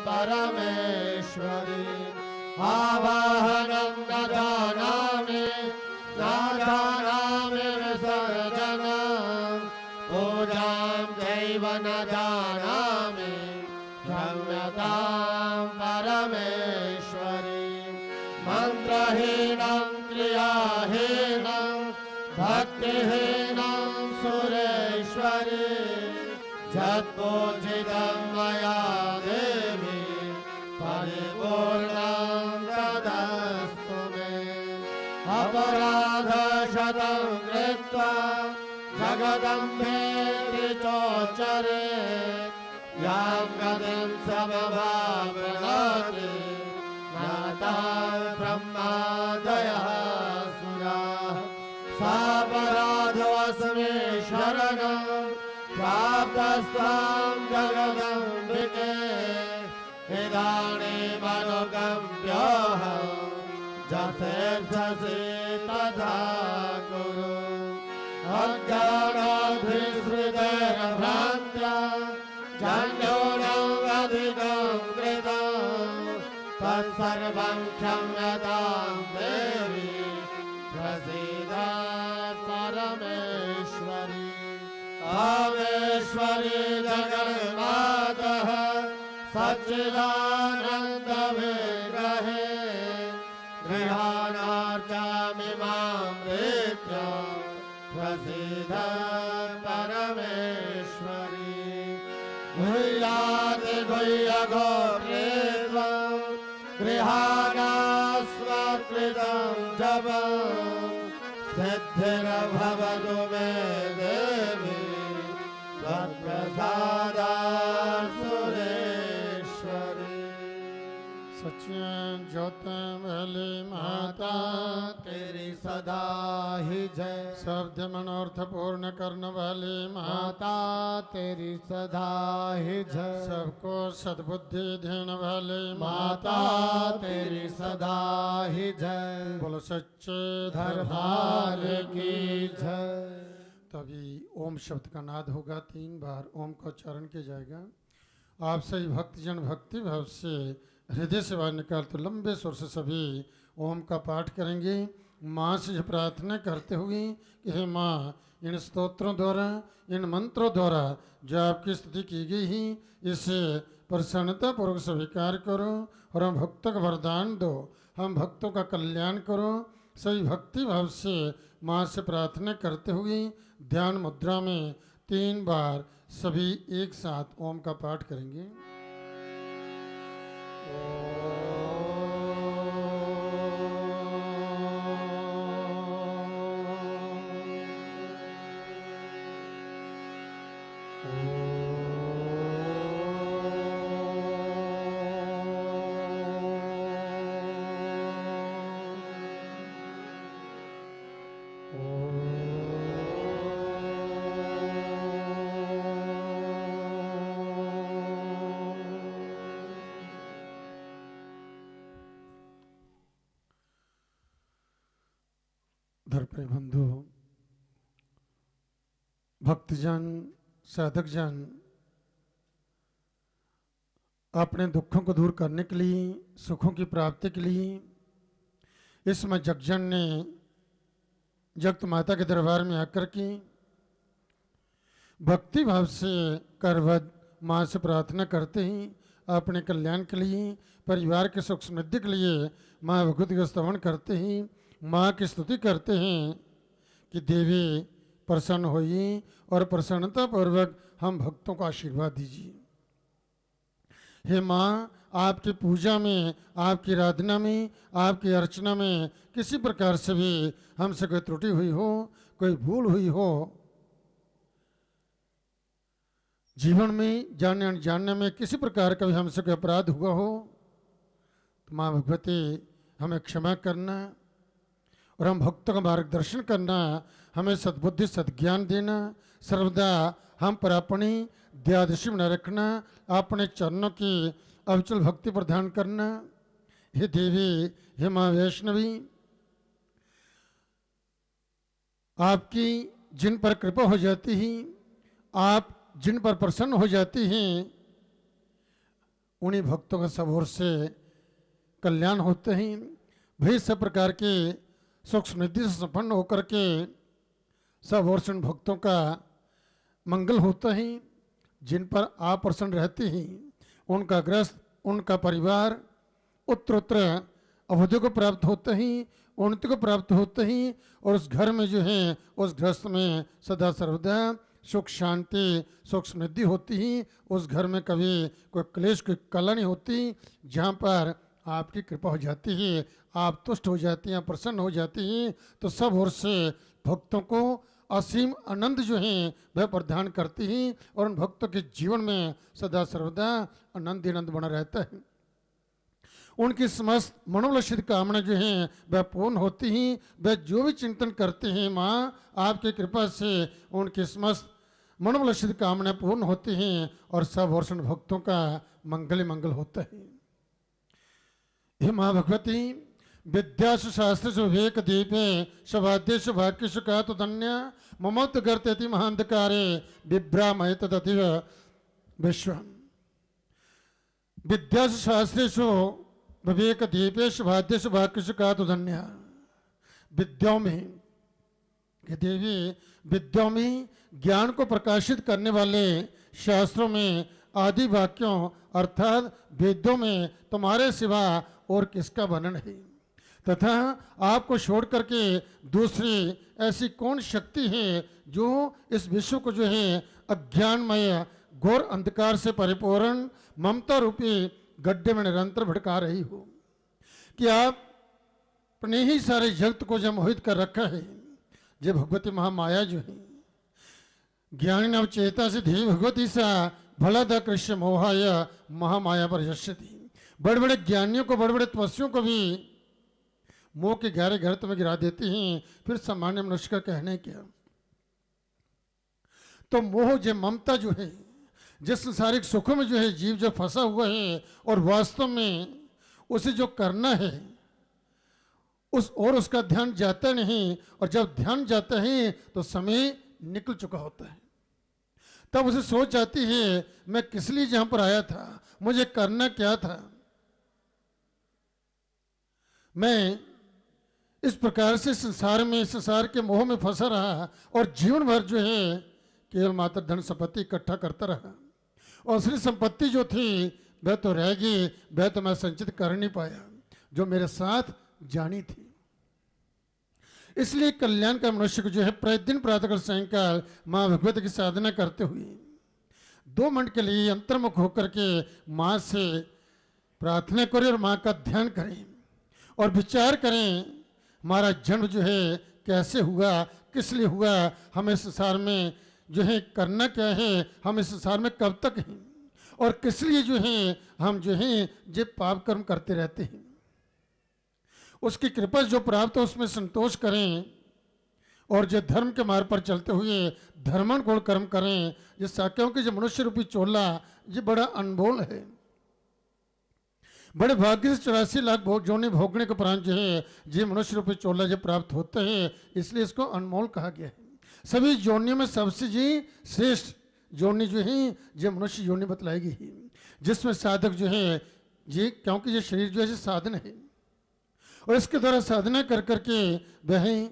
परमेश्वरि आवाहनं न जानामि विसर्जनं पूजां चैव न जानामि क्षम्यतां परमेश्वरि मन्त्रहीनं क्रियाहीनं भक्तिहीनं सुरेश्वरि यत्पूजितं मया देवी परिपूर्णं तदस्तु मे अपराधशतं कृत्वा जगदम्बेति चोच्चरे यां गतिं समवाप्नोति ज्ञातां ब्रह्मादयः सुराः सापराधोऽस्मि शरणं प्राप्तस्त्वां जगदम्बिके इदानीमनुकम्प्योऽहं जथेच्छसि तथा कुरु तत्सर्वं क्षम्यतां देवी प्रसीद परमेश्वरी कामेश्वरी जगन्मातः सच्चिदानन्द विग्रहे गृहाणार्चामिमां नित्यं प्रसीद परमेश्वरी गुह्याति गुह्यगोत्रे त्वं गृहाणास्वकृतं जपं सिद्धिर्भवतु मे देवी त्वत्प्रसादात् सुरेश्वरी सच्चिदानंद ज्योति वाली माता तेरी सदा ही जय शब्द मनोर्थ पूर्ण करने वाली माता तेरी सदा ही जय सबको सद्बुद्धि देने वाली माता तेरी सदा ही जय बोलो सच्चे दरबार की जय तभी ओम शब्द का नाद होगा 3 बार ओम का उच्चारण किया जाएगा। आप सही भक्तजन भक्ति भाव से हृदय से बाहर निकाल तो लंबे स्वर से सभी ओम का पाठ करेंगे। माँ से जो प्रार्थना करते हुए कि हे माँ इन स्तोत्रों द्वारा इन मंत्रों द्वारा जो आपकी स्तुति की गई है इसे प्रसन्नता पूर्वक स्वीकार करो और हम भक्तों का वरदान दो, हम भक्तों का कल्याण करो। सही भक्ति भाव से माँ से प्रार्थना करते हुए ध्यान मुद्रा में 3 बार सभी एक साथ ओम का पाठ करेंगे। धर्म बंधु भक्तजन साधकजन अपने दुखों को दूर करने के लिए सुखों की प्राप्ति के लिए इसमें जगजन ने जगत माता के दरबार में आकर के भक्ति भाव से करवद माँ से प्रार्थना करते हैं अपने कल्याण के लिए परिवार के सुख समृद्धि के लिए माँ भगवती का स्तवन करते हैं, माँ की स्तुति करते हैं कि देवी प्रसन्न होइए और प्रसन्नता पूर्वक हम भक्तों को आशीर्वाद दीजिए। हे माँ आपकी पूजा में आपकी आराधना में आपकी अर्चना में किसी प्रकार से भी हमसे कोई त्रुटि हुई हो कोई भूल हुई हो जीवन में जानने अनजानने में किसी प्रकार का भी हमसे कोई अपराध हुआ हो तो माँ भगवती हमें क्षमा करना और हम भक्तों का मार्गदर्शन करना, हमें सद्बुद्धि सद्ज्ञान देना, सर्वदा हम पर अपनी दयादृष्टि बना रखना, अपने चरणों की अविचल भक्ति प्रदान करना। हे देवी हे माँ वैष्णवी आपकी जिन पर कृपा हो जाती है आप जिन पर प्रसन्न हो जाती हैं उन्हीं भक्तों का सब ओर से कल्याण होते हैं। भाई सब प्रकार के सुख समृद्धि से संपन्न होकर के सब ओर से उन भक्तों का मंगल होता है। जिन पर आप प्रसन्न रहते हैं उनका ग्रस्त उनका परिवार उत्तरोत्तर अवधि को प्राप्त होते हैं, उन्नति को प्राप्त होते हैं और उस घर में जो है उस गृहस्थ में सदा सर्वदा सुख शांति सुख समृद्धि होती है। उस घर में कभी कोई क्लेश कोई कला नहीं होती। जहाँ पर आपकी कृपा हो जाती है आप तुष्ट हो जाती हैं प्रसन्न हो जाती हैं तो सब ओर से भक्तों को असीम आनंद जो है वह प्रदान करती हैं और उन भक्तों के जीवन में सदा सर्वदा आनंद आनंद बना रहता है। उनकी समस्त मनोलक्षित कामना जो है वह पूर्ण होती हैं। वह जो भी चिंतन करते हैं माँ आपकी कृपा से उनकी समस्त मनोलक्षित कामना पूर्ण होती हैं और सब और भक्तों का मंगल मंगल होता है। हे माँ भगवती विद्यासु शास्त्रसु विवेक दीपे शवाद्यसु भाग्यसु का तो धन्य ममोत गर्त्यति महांधकारे बिभ्रामय तदतिव विश्व। विद्यासु शास्त्रेषु विवेक दीपेश भाद्यश भाग्यश का तो धन्य विद्याओं में कि देवी विद्याओं में ज्ञान को प्रकाशित करने वाले शास्त्रों में आदि वाक्यों अर्थात वेदों में तुम्हारे सिवा और किसका वर्णन है, तथा आपको छोड़ करके दूसरी ऐसी कौन शक्ति है जो इस विश्व को जो है अज्ञानमय घोर अंधकार से परिपूर्ण ममता रूपी गड्ढे में निरंतर भटका रही हो, कि आप अपने ही सारे जगत को जब मोहित कर रखा है। जब भगवती महामाया जो है ज्ञानी नवचेता से धी भगवती सा भला दा कृष्ण मोहाय महामाया पर यश्यति, बड़े बड़े ज्ञानियों को बड़े बड़े तपस्वियों को भी मोह के गहरे गर्त में गिरा देती हैं। फिर सामान्य मनुष्य का कहने क्या। तो मोह जो ममता जो है जिस संसारिक सुखों में जो है जीव जो फंसा हुआ है और वास्तव में उसे जो करना है उसका ध्यान जाता नहीं, और जब ध्यान जाता है तो समय निकल चुका होता है। तब उसे सोच आती है मैं किस लिए जहां पर आया था, मुझे करना क्या था। मैं इस प्रकार से संसार के मोह में फंसा रहा और जीवन भर जो है केवल मात्र धन संपत्ति इकट्ठा करता रहा, और असली संपत्ति जो थी वह तो रह गई, वह तो मैं संचित कर नहीं पाया जो मेरे साथ जानी थी। इसलिए कल्याण का मनुष्य को जो है प्रतिदिन प्रातःकाल सायंकाल माँ भगवती की साधना करते हुए 2 मिनट के लिए अंतर्मुख होकर के माँ से प्रार्थना करें और माँ का ध्यान करें और विचार करें हमारा जन्म जो है कैसे हुआ, किस लिए हुआ, हमें संसार में जो है करना क्या है, हम इस संसार में कब तक हैं और किस लिए जो है हम जो है जे पाप कर्म करते रहते हैं। उसकी कृपा जो प्राप्त हो उसमें संतोष करें और जो धर्म के मार्ग पर चलते हुए धर्मन गुण कर्म करें। जिस साक्यों की जो मनुष्य रूपी चोला ये बड़ा अनमोल है, बड़े भाग्य से 84 लाख जोने भोगने के उपरांत जो है ये मनुष्य रूपी चोला जो प्राप्त होता है, इसलिए इसको अनमोल कहा गया है। सभी जोनियों में सबसे जी श्रेष्ठ जोनी जो है ये मनुष्य जोनी बतलाएगी ही, जिसमें साधक जो है जी क्योंकि ये शरीर जो है साधन है और इसके द्वारा साधना कर करके वह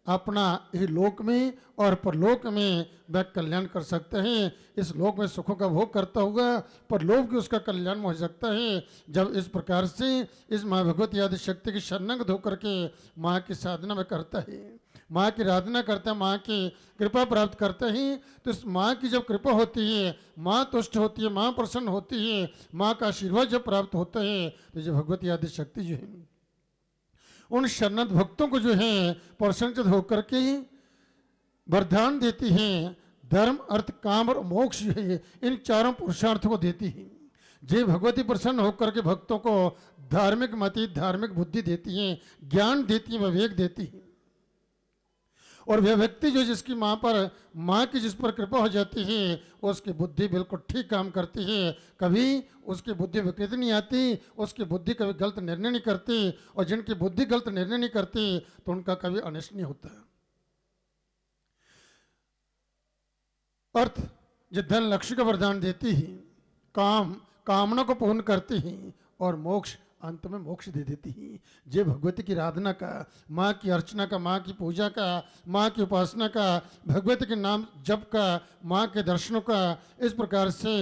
अपना ही लोक में और परलोक में वह कल्याण कर सकते हैं। इस लोक में सुखों का भोग करता होगा, परलोक की उसका कल्याण हो सकता है जब इस प्रकार से इस माँ भगवती आदि शक्ति की शरणंगत होकर के माँ की साधना में करता है, माँ की आराधना करता है, माँ की कृपा प्राप्त करता है। तो इस माँ की जब कृपा होती है, माँ तुष्ट होती है, माँ प्रसन्न होती है, माँ का आशीर्वाद जब प्राप्त होता है तो जो भगवती आदि शक्ति जो है उन शरणागत भक्तों को जो है प्रसन्नचित होकर के वरदान देती है। धर्म अर्थ काम और मोक्ष जो है इन चारों पुरुषार्थों को देती है। जे भगवती प्रसन्न होकर के भक्तों को धार्मिक मति धार्मिक बुद्धि देती है, ज्ञान देती है, विवेक देती है। और वह व्यक्ति जो जिसकी माँ की जिस पर कृपा हो जाती है उसकी बुद्धि बिल्कुल ठीक काम करती है, कभी उसकी बुद्धि विकृत नहीं आती, उसकी बुद्धि कभी गलत निर्णय नहीं करती, और जिनकी बुद्धि गलत निर्णय नहीं करती तो उनका कभी अनिष्ट नहीं होता। अर्थ जो धन लक्ष्य का वरदान देती है, काम कामना को पूर्ण करती है, और मोक्ष अंत में मोक्ष दे देती है। जे भगवती की आराधना का, माँ की अर्चना का, माँ की पूजा का, माँ की उपासना का, भगवती के नाम जप का, माँ के दर्शनों का, इस प्रकार से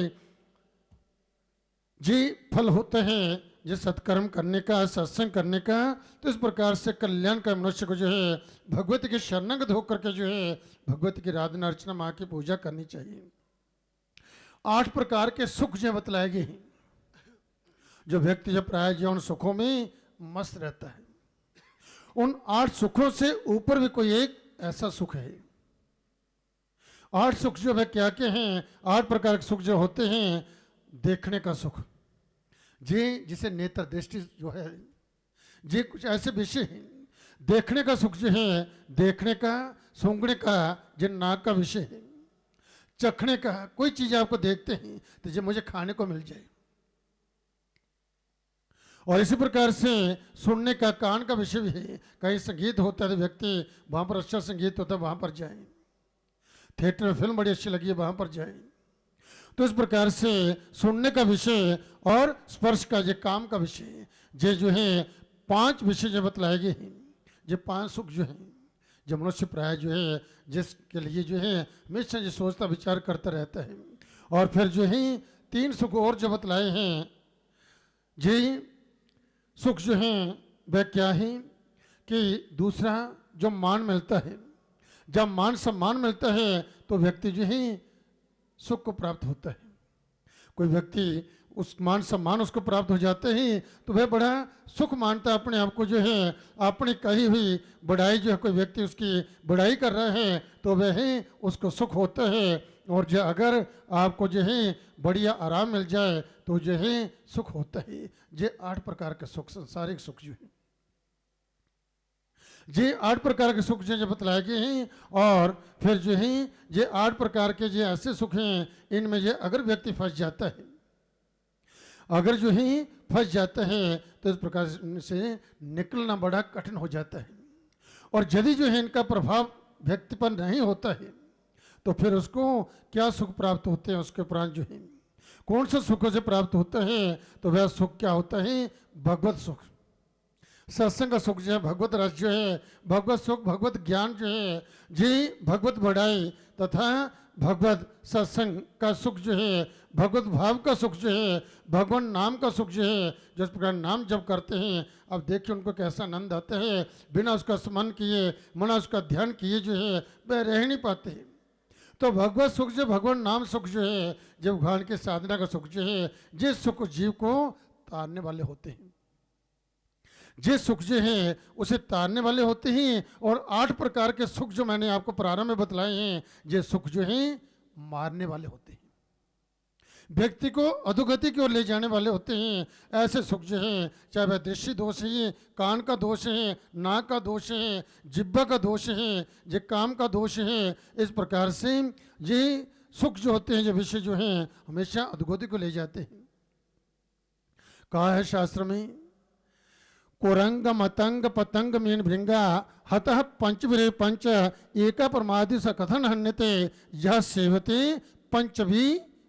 जी फल होते हैं जो सत्कर्म करने का, सत्संग करने का। तो इस प्रकार से कल्याण का मनुष्य को जो है भगवती के शरणागत होकर के जो है भगवती की आराधना अर्चना माँ की पूजा करनी चाहिए। 8 प्रकार के सुख जो बतलाए गए हैं, जो व्यक्ति जब प्राय जीवन सुखों में मस्त रहता है, उन 8 सुखों से ऊपर भी कोई एक ऐसा सुख है। 8 सुख जो है क्या क्या हैं? 8 प्रकार के सुख जो होते हैं, देखने का सुख जी जिसे नेत्र दृष्टि जो है जी कुछ ऐसे विषय हैं। देखने का सुख जो है, देखने का, सूंघने का जो नाक का विषय है, चखने का, कोई चीज आपको देखते हैं तो जो मुझे खाने को मिल जाए, और इसी प्रकार से सुनने का कान का विषय भी है। कहीं संगीत होता है तो व्यक्ति वहां पर अच्छा संगीत होता है वहां पर जाए, थिएटर में फिल्म बड़ी अच्छी लगी है वहां पर जाए। तो इस प्रकार से सुनने का विषय और स्पर्श का जो काम का विषय, जे जो है 5 विषय जो बतलाए गए हैं, ये 5 सुख जो हैं, जो मनुष्य प्राय जो है जिसके लिए जो है हमेशा जो सोचता विचार करता रहता है। और फिर जो है 3 सुख और जो बतलाए हैं, ये सुख जो हैं वह क्या है कि दूसरा जो मान मिलता है, जब मान सम्मान मिलता है तो व्यक्ति जो है सुख को प्राप्त होता है। कोई व्यक्ति उस मान सम्मान उसको प्राप्त हो जाते हैं तो वह बड़ा सुख मानता है अपने आप को, जो है अपनी कही हुई बढ़ाई जो है कोई व्यक्ति उसकी बढ़ाई कर रहा है तो वह उसको सुख होता है। और जो अगर आपको जो है बढ़िया आराम मिल जाए तो जो है सुख होता है। ये 8 प्रकार के सुख, संसारिक सुख जो है, ये 8 प्रकार के सुख जो बतलाए गए हैं। और फिर जो है ये 8 प्रकार के जो ऐसे सुख हैं, इनमें ये अगर व्यक्ति फंस जाता है, अगर जो है फंस जाता है तो इस प्रकार से निकलना बड़ा कठिन हो जाता है। और यदि जो है इनका प्रभाव व्यक्ति पर नहीं होता है तो फिर उसको क्या सुख प्राप्त होते हैं, उसके उपरांत जो है कौन सा सुखों से प्राप्त होता है, तो वह सुख क्या होता है, भगवत सुख, सत्संग का सुख जो है, भगवत रस जो है, भगवत सुख, भगवत ज्ञान जो है, जी भगवत बढ़ाई तथा भगवत सत्संग का सुख जो है, भगवत भाव का सुख जो है, भगवान नाम का सुख जो है, जिस प्रकार नाम जब करते हैं, अब देखिए उनको कैसा आनंद आता है, बिना उसका स्मरण किए, बिना उसका ध्यान किए जो है वह रह नहीं पाते। तो भगवत सुख जो, भगवान नाम सुख जो है, जब भगवान की साधना का सुख जो है, जिस सुख जीव को तारने वाले होते हैं, जिस सुख जो है उसे तारने वाले होते हैं। और 8 प्रकार के सुख जो मैंने आपको प्रारंभ में बतलाए हैं, ये सुख जो है मारने वाले होते हैं, व्यक्ति को अधोगति की ओर ले जाने वाले होते हैं। ऐसे सुख जो है, चाहे वह दृष्टि दोष है, कान का दोष है, नाक का दोष है, जिह्वा का दोष है, ये काम का दोष है, इस प्रकार से ये सुख जो होते हैं, ये विषय जो हैं हमेशा अधोगति को ले जाते हैं। कहा है शास्त्र में, कुरंग मतंग पतंग मीन भृंगा हतः पंचवीरे पंच एका परमादि स कथन हन्यते यह सेवते पंचभी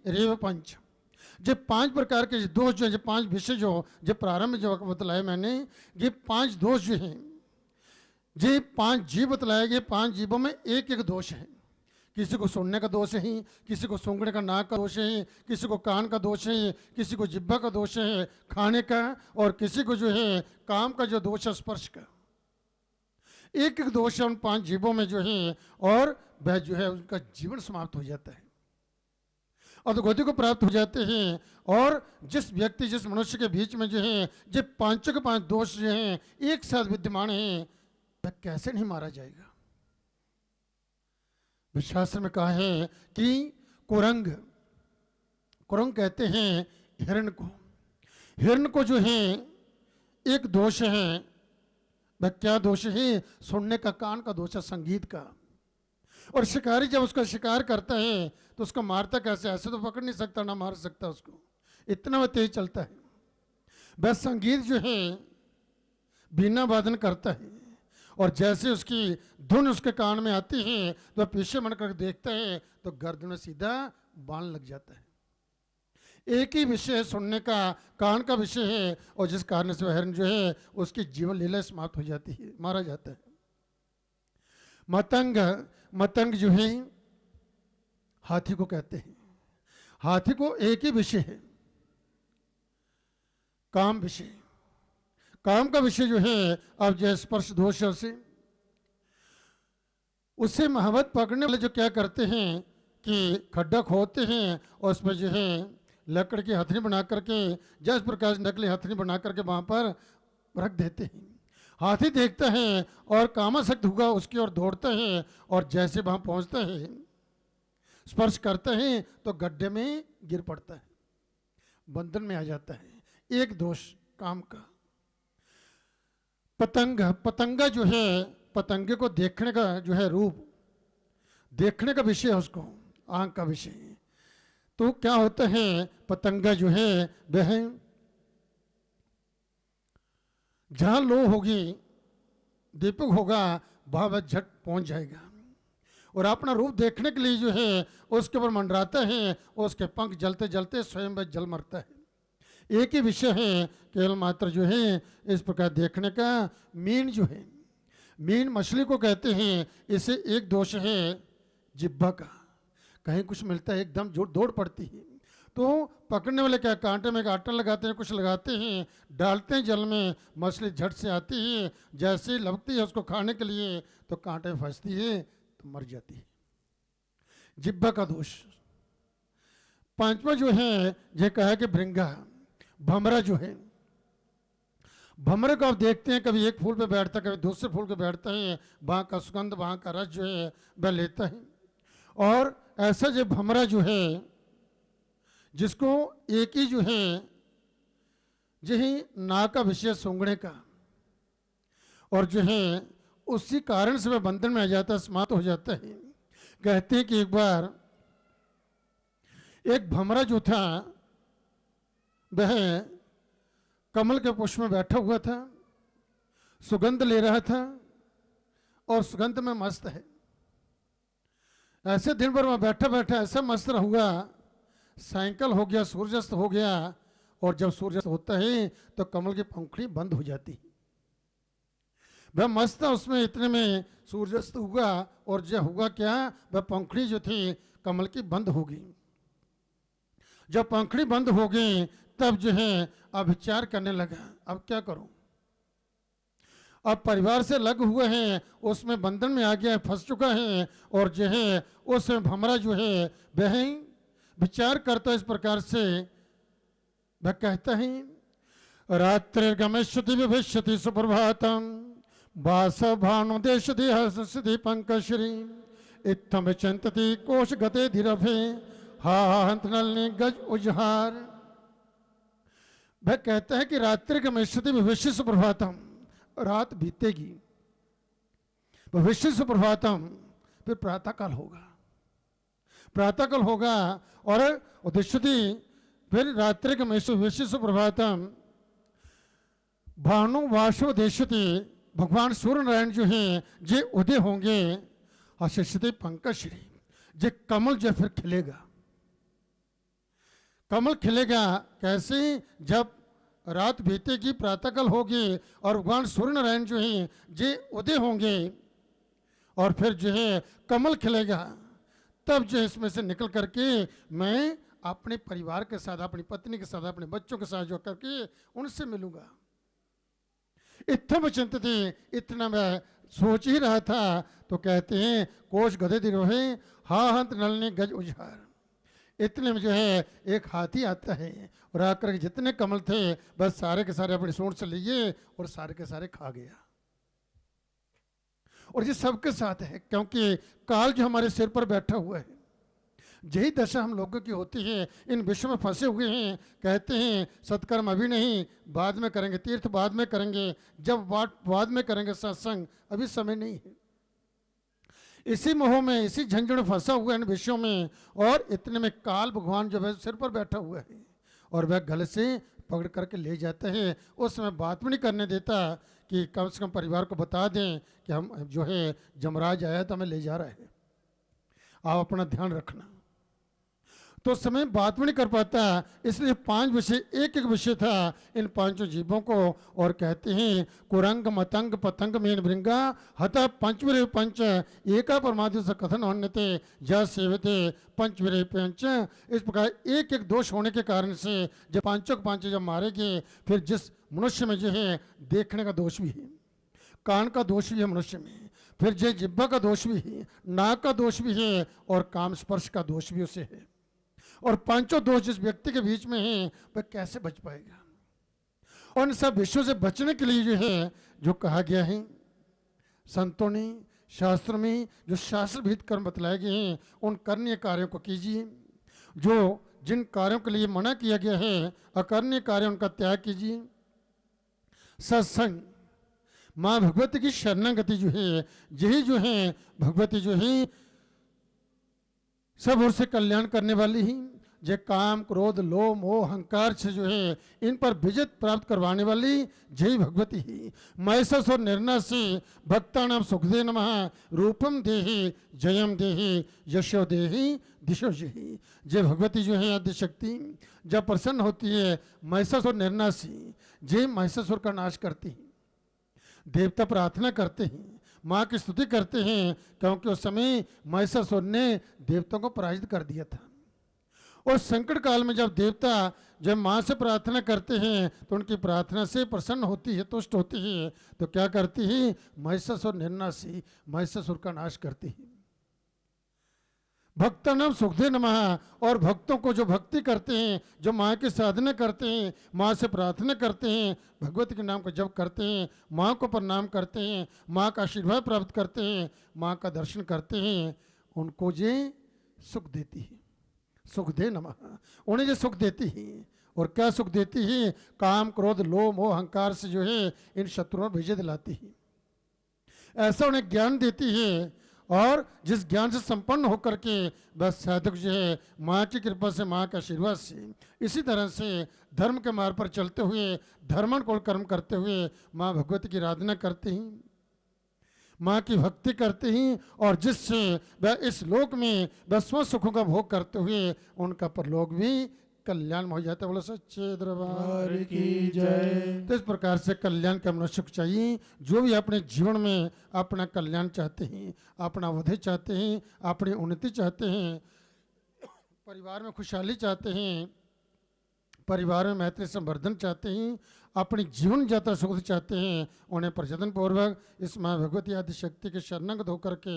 रेव पंच। ये 5 प्रकार के दोष जो है, 5 विषय जो प्रारंभ में जो बतलाए मैंने, ये 5 दोष जो हैं, ये 5 जीव बतलाए गए। 5 जीवों में एक एक दोष है। किसी को सुनने का दोष है, किसी को सूंघने का नाक का दोष है, किसी को कान का दोष है, किसी को जिह्वा का दोष है खाने का, और किसी को जो है काम का जो दोष है स्पर्श का। एक एक दोष है उन 5 जीवों में जो है, और वह जो है उनका जीवन समाप्त हो जाता है, अधोगति को प्राप्त हो जाते हैं। और जिस व्यक्ति, जिस मनुष्य के बीच में जो है ये 5 के 5 दोष जो हैं एक साथ विद्यमान हैं, वह कैसे नहीं मारा जाएगा। शास्त्र में कहा है कि कुरंग, कुरंग कहते हैं हिरण को। हिरण को जो है एक दोष है, वह क्या दोष है, सुनने का, कान का दोष है, संगीत का। और शिकारी जब उसका शिकार करता है तो उसको मारता कैसे, ऐसे तो पकड़ नहीं सकता, ना मार सकता उसको, इतना वह तेज चलता है। वह संगीत जो है बीना वादन करता है, और जैसे उसकी धुन उसके कान में आती है तो वह पीछे मुड़ कर देखता है तो गर्दन में सीधा बाण लग जाता है। एक ही विषय है, सुनने का, कान का विषय है, और जिस कारण से वह हिरण जो है उसकी जीवन लीला समाप्त हो जाती है, मारा जाता है। मतंग, मतंग जो है हाथी को कहते हैं। हाथी को एक ही विषय है, काम विषय। काम का विषय जो है, अब जो स्पर्श दोष से उससे महावत पकड़ने वाले जो क्या करते हैं कि खड्डा खोदते हैं और उसमें जो है लकड़ की हथनी बना करके, जिस प्रकार नकली हथनी बना करके वहां पर रख देते हैं। हाथी देखता है और कामासक्त हुआ उसकी ओर दौड़ता है, और जैसे वहां पहुंचता है, स्पर्श करता है तो गड्ढे में गिर पड़ता है, बंधन में आ जाता है। एक दोष काम का। पतंग, पतंगा जो है, पतंगे को देखने का जो है रूप, देखने का विषय है उसको, आंख का विषय। तो क्या होता है, पतंगा जो है वह जहां लो होगी, दीपक होगा, वहां वह झट पहुंच जाएगा, और अपना रूप देखने के लिए जो है उसके ऊपर मंडराता है, और उसके पंख जलते जलते स्वयं वह जल मरता है। एक ही विषय है केवल मात्र जो है इस प्रकार देखने का। मीन जो है, मीन मछली को कहते हैं, इसे एक दोष है जिब्बा का, कहीं कुछ मिलता है एकदम जोर दौड़ पड़ती है। तो पकड़ने वाले क्या कांटे में कांटा लगाते हैं, कुछ लगाते हैं, डालते हैं जल में, मछली झट से आती है, जैसे ही लगती है उसको खाने के लिए तो कांटे में फंसती है तो मर जाती है। जिब्बा का दोष। पांचवा जो है ये कहा कि भृंगा, भमरा जो है, भमरे को आप देखते हैं कभी एक फूल पे बैठता है, कभी दूसरे फूल पे बैठता है, वहाँ का सुगंध, वहाँ का रस जो है वह लेता है। और ऐसा जो भमरा जो है जिसको एक ही जो है यही नाक का विषय सूंघने का, और जो है उसी कारण से वह बंधन में आ जाता है, समाप्त हो जाता है। कहते हैं कि एक बार एक भमरा जो था वह कमल के पुष्प में बैठा हुआ था, सुगंध ले रहा था और सुगंध में मस्त है। ऐसे दिन भर वह बैठा बैठा ऐसा मस्त रहुआ, सायंकाल हो गया, सूर्यास्त हो गया, और जब सूर्यास्त होता है तो कमल की पंखुड़ी बंद हो जाती है। वह मस्त था, उसमें इतने में सूर्यास्त हुआ, और जब हुआ क्या, वह पंखुड़ी जो थी कमल की बंद हो गई। जब पंखुड़ी बंद हो गई तब जो है अब विचार करने लगा, अब क्या करूं। अब परिवार से लग हुए हैं, उसमें बंधन में आ गया, फंस चुका है, और जो है उस भमरा जो है वह विचार करता इस प्रकार से, वह कहता है रात्रि गमिष्यति विभिष्यति सुप्रभातम वास भानुदेशति हर्षति पंकश्री इत्थम विचिंतति कोश गते धीरभे हा हंत नलिनी गज उजहार। वह कहता है कि रात्रि गमिष्यति भविष्य सुप्रभातम, रात बीतेगी, भविष्य सुप्रभातम, फिर प्रातःकाल होगा, प्रातःकाल होगा, और उदिष्यति, फिर रात्रि गमिष्यति भविष्य सुप्रभातम भानु वाशो देशति, भगवान सूर्य नारायण जो हैं जे उदय होंगे, हर्षति पंकश्री, जे कमल जो फिर खिलेगा। कमल खिलेगा कैसे, जब रात बीतेगी, प्रातःकाल होगी, और भगवान सूर्य नारायण जो हैं जे उदय होंगे, और फिर जो है कमल खिलेगा, तब जो इसमें से निकल करके मैं अपने परिवार के साथ, अपनी पत्नी के साथ, अपने बच्चों के साथ जो करके उनसे मिलूंगा। इत्थम चिंतति, इतना मैं सोच ही रहा था, तो कहते हैं कोश गधे दिरोहे हा हंत नलने गज उजहार। इतने में जो है एक हाथी आता है, और आकर के जितने कमल थे बस सारे के सारे अपनी सूंड से लिए और सारे के सारे खा गया। और ये सबके साथ है, क्योंकि काल जो हमारे सिर पर बैठा हुआ है, यही दशा हम लोगों की होती है। इन विश्व में फंसे हुए हैं, कहते हैं सत्कर्म अभी नहीं, बाद में करेंगे, तीर्थ बाद में करेंगे, जब बाद में करेंगे सत्संग, अभी समय नहीं है। इसी मोह में, इसी झंझट में फंसा हुआ है इन विषयों में, और इतने में काल भगवान जो है सिर पर बैठा हुआ है, और वह गले से पकड़ करके ले जाता है। उस समय बात भी नहीं करने देता कि कम से कम परिवार को बता दें कि हम जो है जमराज आया तो हमें ले जा रहा है, आप अपना ध्यान रखना। तो समय बात भी नहीं कर पाता, इसलिए 5 विषय, एक एक विषय था इन 5 जीवों को। और कहते हैं कुरंग मतंग पतंग मेन भृंगा हता पंचवीर पंच एका परमादि से कथन होन्यते ज सेवते पंचवीर पंच। इस प्रकार एक एक दोष होने के कारण से जब 5 के 5 जब मारे गए, फिर जिस मनुष्य में जो है देखने का दोष भी है, कान का दोष भी है मनुष्य में, फिर जो जिब्बा का दोष भी है, नाक का दोष भी है, और काम स्पर्श का दोष भी उसे है। और 5 दोष जिस व्यक्ति के बीच में है वह कैसे बच पाएगा। और इन सब विषयों से बचने के लिए जो है जो कहा गया है संतों ने, शास्त्र में जो शास्त्र भीत कर्म बतलाए गए हैं, उन करनीय कार्यों को कीजिए। जो जिन कार्यों के लिए मना किया गया है, अकर्णीय कार्य उनका त्याग कीजिए। सत्संग, माँ भगवती की शरणागति जो है, यही जो है भगवती जो है सब ओर से कल्याण करने वाली ही। जे काम क्रोध लोभ मोह अहंकार से जो है इन पर विजय प्राप्त करवाने वाली जय भगवती ही महिषासुर निर्नाशी भक्तानां सुखदे नमः रूपम देहि जयम देहि यशो देहि दिशो देहि। जय भगवती जो है आदि शक्ति जब प्रसन्न होती है महिषासुर निर्नाशी जय महिषासुर का नाश करती है। देवता प्रार्थना करते हैं माँ की स्तुति करते हैं क्योंकि उस समय महिषासुर ने देवताओं को पराजित कर दिया था। और संकट काल में जब देवता जब माँ से प्रार्थना करते हैं तो उनकी प्रार्थना से प्रसन्न होती है तुष्ट होती है तो क्या करती है महिषासुर निर्नाशी महिषासुर का नाश करती है। भक्तानां सुखदे नमः और भक्तों को जो भक्ति करते हैं जो माँ की साधना करते हैं माँ से प्रार्थना करते हैं भगवती के नाम का जप करते हैं माँ को प्रणाम करते हैं माँ का आशीर्वाद प्राप्त करते हैं माँ का दर्शन करते हैं उनको ये सुख देती है। सुख दे नमः उन्हें जो सुख देती है और क्या सुख देती है काम क्रोध लोभ मोह अहंकार से जो है इन शत्रुओं पर विजय दिलाती है। ऐसा उन्हें ज्ञान देती है और जिस ज्ञान से संपन्न होकर के बस साधक जो है माँ की कृपा से माँ के आशीर्वाद से इसी तरह से धर्म के मार्ग पर चलते हुए धर्मानुकूल कर्म करते हुए माँ भगवती की आराधना करते हैं माँ की भक्ति करते हैं और जिससे वह इस लोक में वह स्व सुखों का भोग करते हुए उनका परलोक भी कल्याण हो जाता है। बोलो सच्चे दरबार की जय। तो इस प्रकार से कल्याण का मनुष्य को चाहिए जो भी अपने जीवन में अपना कल्याण चाहते हैं अपना वधि चाहते हैं अपनी उन्नति चाहते हैं परिवार में खुशहाली चाहते हैं परिवार में मैत्री संवर्धन चाहते हैं अपनी जीवन यात्रा सुख चाहते हैं उन्हें प्रयत्न पूर्वक इस माँ भगवती आदि शक्ति के शरणागत होकर के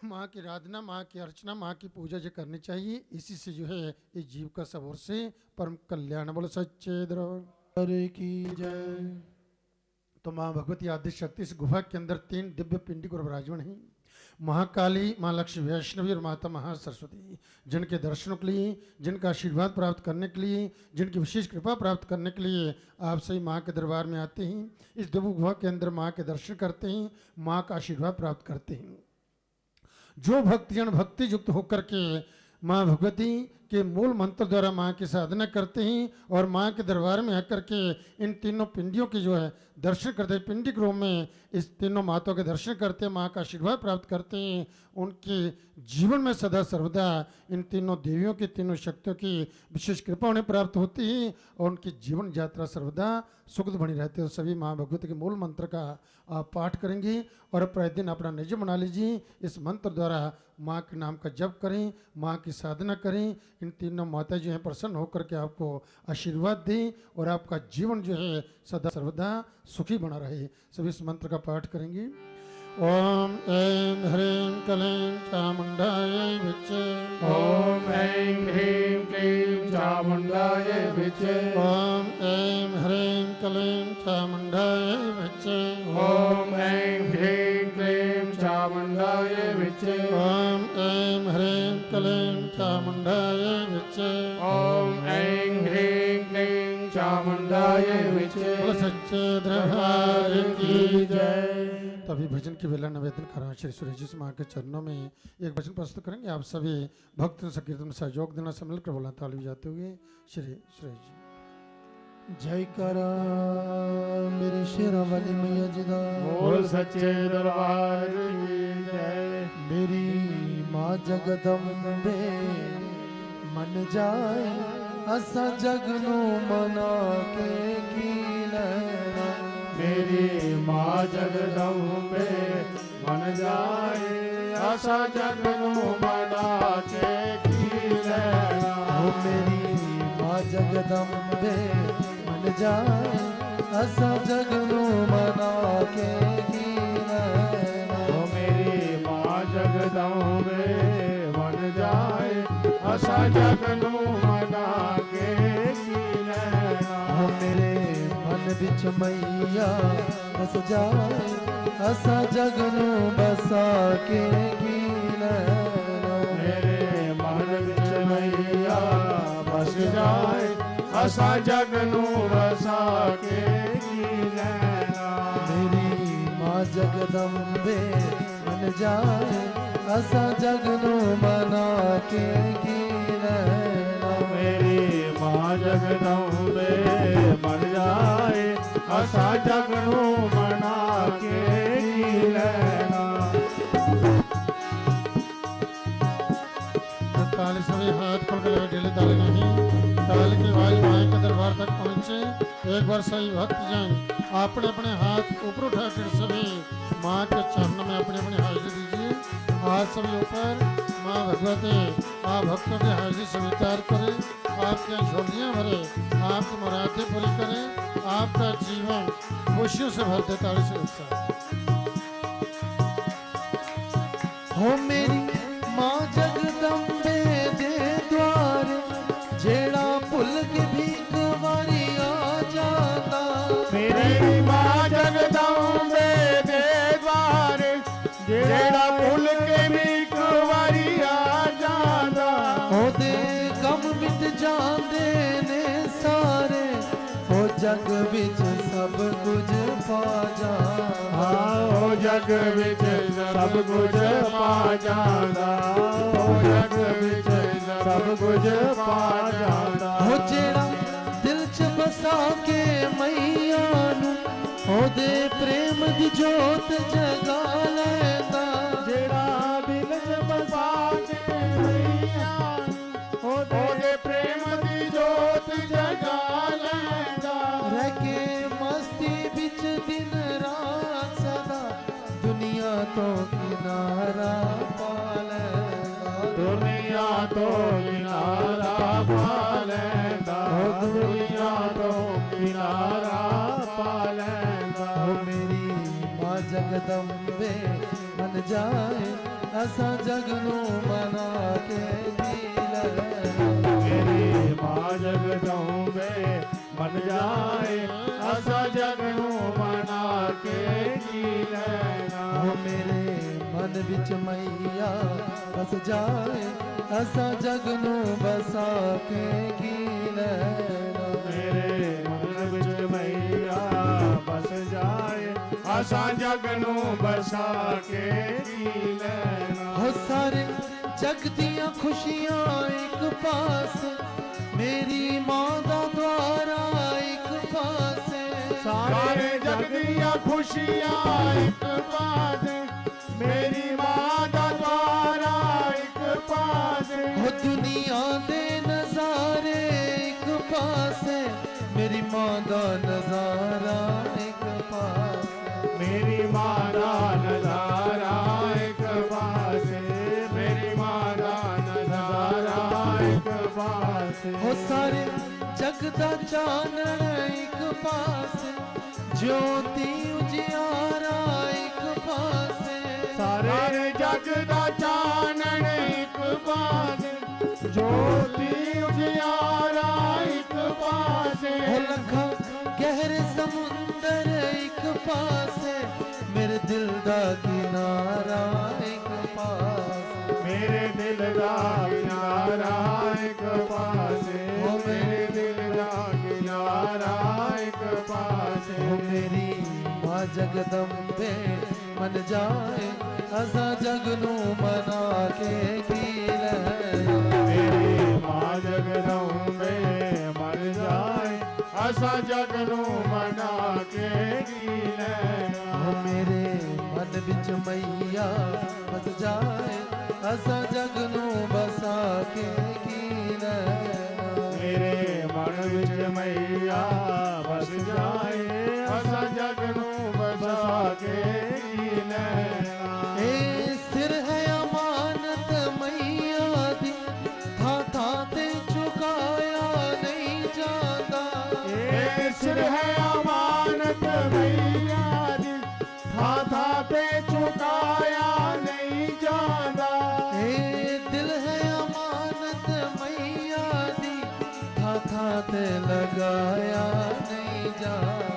माँ की आराधना माँ की अर्चना माँ की पूजा जो करनी चाहिए। इसी से जो है इस जीव का सब ओर से परम कल्याण। बोलो सच्चे दरबार की जय। तो माँ भगवती आदि शक्ति इस गुफा के अंदर 3 दिव्य पिंडी को विराजमान है महाकाली माँ लक्ष्मी वैष्णवी और माता महासरस्वती जिनके दर्शनों के लिए जिनका आशीर्वाद प्राप्त करने के लिए जिनकी विशेष कृपा प्राप्त करने के लिए आप सही माँ के दरबार में आते हैं इस दिव्य गुफा के अंदर माँ के दर्शन करते हैं माँ का आशीर्वाद प्राप्त करते हैं। जो भक्तजन भक्ति युक्त होकर के माँ भगवती के मूल मंत्र द्वारा माँ की साधना करते हैं और माँ के दरबार में आकर के इन तीनों पिंडियों की जो है दर्शन करते हैं पिंडिक रूप में इस तीनों माताओं के दर्शन करते हैं माँ का आशीर्वाद प्राप्त करते हैं उनके जीवन में सदा सर्वदा इन तीनों देवियों की तीनों शक्तियों की विशेष कृपा उन्हें प्राप्त होती है और उनकी जीवन यात्रा सर्वदा सुखद बनी रहती है। तो सभी माँ भगवती के मूल मंत्र का आप पाठ करेंगे और प्रतिदिन अपना निज बना लीजिए इस मंत्र द्वारा माँ के नाम का जप करें माँ की साधना करें इन तीनों माता जो हैं प्रसन्न होकर के आपको आशीर्वाद दें और आपका जीवन जो है सदा सर्वदा सुखी बना रहे। सभी इस मंत्र का पाठ करेंगे। ओम ऐं ह्रीं क्लीं चामुंडायै विच्चे ओम ऐं ह्रीं क्लीं चामुंडायै विच्चे ओम ऐं ह्रीं क्लीं चामुंडायै विच्चे ओम ऐं ह्रीं क्लीं चामुंडायै विच्चे ओम ऐं ह्रीं क्लीं चामुंडायै विच्चे ओम ऐं ह्रीं क्लीं चामुंडायै विच्चे। बोलो सच्चे दरबार की जय। तभी भजन की वेला निवेदन करा श्री सुरेश जी माँ के चरणों में एक भजन प्रस्तुत करेंगे। आप सभी भक्त संकीर्तन में सहयोग देना से मिलकर बोला ताली जाते हुए श्री सुरेश जी। जय करा मेरी शेरा वाली मैया जी दा बोल सच्चे दरबार की जय। मेरी माँ जगदम्बे मन जाए असा जगनू मना के की लेना। मेरी माँ जगदम्बे मन जाए आशा जगनू मना के की लेना। ओ मेरी माँ जगदम्बे मन जाए असा जगनू मना के की लेना। ओ मेरी माँ जगदम्बे मन जाए आशा जगनू मना के की लेना। ओ मेरे मन बिच मैया बस जाए असा जगनू बसा के की लेना। मेरे मन विच मैया बस जाए आशा जगनू बसा के की लेना। मेरी माँ जगदम्बे मन जाए असा जग नू मना के की लेना। मेरी मां जगदम्बे मन जाए असा जग नू मना के की लेना। ताली सभी हाथ खोल कर ढीले ताली नहीं, ताली की आवाज माए के दरबार तक पहुंचे। एक बार सही भक्त जन अपने अपने हाथ ऊपर उठाकर सभी माँ के चरणों में अपनी अपनी हाजिरी दीजिए। हाथ सभी ऊपर, माँ भगवती आप भक्तों की हाजिरी स्वीकार करें, आपकी झोलियाँ भरे, आपकी मुरादें पूरी करें, आपका जीवन खुशियों से भर दे। ताली से उत्साह हो मेरी मां जगदम्बे दे द्वार, जेड़ा भुल के भीख वारी आ जाता। मेरी मां जगदम्बे दे द्वार, जेड़ा भुल के भीख वारी आ जांदा। ओदे गम मिट जांदे ने सारे, हो जग विच सब कुछ पा जांदा। ओ जग विच सब कुछ पा जांदा। ओ जग विच सब कुछ पा जांदा। हो जेड़ा दिल च बसा के मैया नू, ओदे प्रेम दी जोत जगा लैंदा। जेड़ा दिल च बसा के मैया ओदे प्रेम दी जोत जगा लैंदा। रह के मस्ती बिच दिन रात सदा, दुनिया तो किनारा पा लैंदा। दुनिया तो किनारा पा लैंदा। दुनिया तो किनारा पा लैंदा। हो मेरी मां जगदम्बे मन जाए असा जग नू मना के जी लेना। मेरी मां जगदम्बे मन जाए असा जग नू मना के जी लेना। हो मेरे मन विच मैया बस जाए असा जग नू बसा के की लेना। मेरे मन विच मैया बस जाए असा जग नू बसा के जी लेना। हो सारे जग दियां खुशियां एक पास, मेरी मां दा द्वारा एक पासे। सारे जग दियां खुशियां एक पासे, मेरी मां दा द्वारा एक पासे। हो दुनिया दे नजारे एक पासे, मेरी मां दा नजारा एक पासे। मेरी मां दा नजारा एक पासे। मेरी मां दा नजारा एक पासे। हो सारे जग दा चानण एक पासे, ज्योति उजियारा एक पासे। सारे जग दा चानण एक पासे, ज्योति उजियारा एक पासे। हो लखा गहरे समुंदर एक पासे, मेरे दिल दा किनारा एक पासे। मेरे दिल दा किनारा एक पासे। हो मेरे दिल दा किनारा एक पासे। हो मेरी मां जगदम्बे मन जाए असा जग नू मना के की लेना। मेरी मां जगदम्बे मन जाए असा जग नू मना के जी लेना। हो मेरे मन विच मैया बस जाए असा जग नू बसा के की लेना। मेरे मन विच मैया बस जाए असा जग नू बसा के जी लेना। ए सिर है अमानत मैया दी, था था ते चुकाया नहीं जाता। ए सिर है अमानत मैया दी, था था ते चुकाया नहीं जाता। ए दिल है अमानत मैया दी, था था ते लगाया नहीं जाता।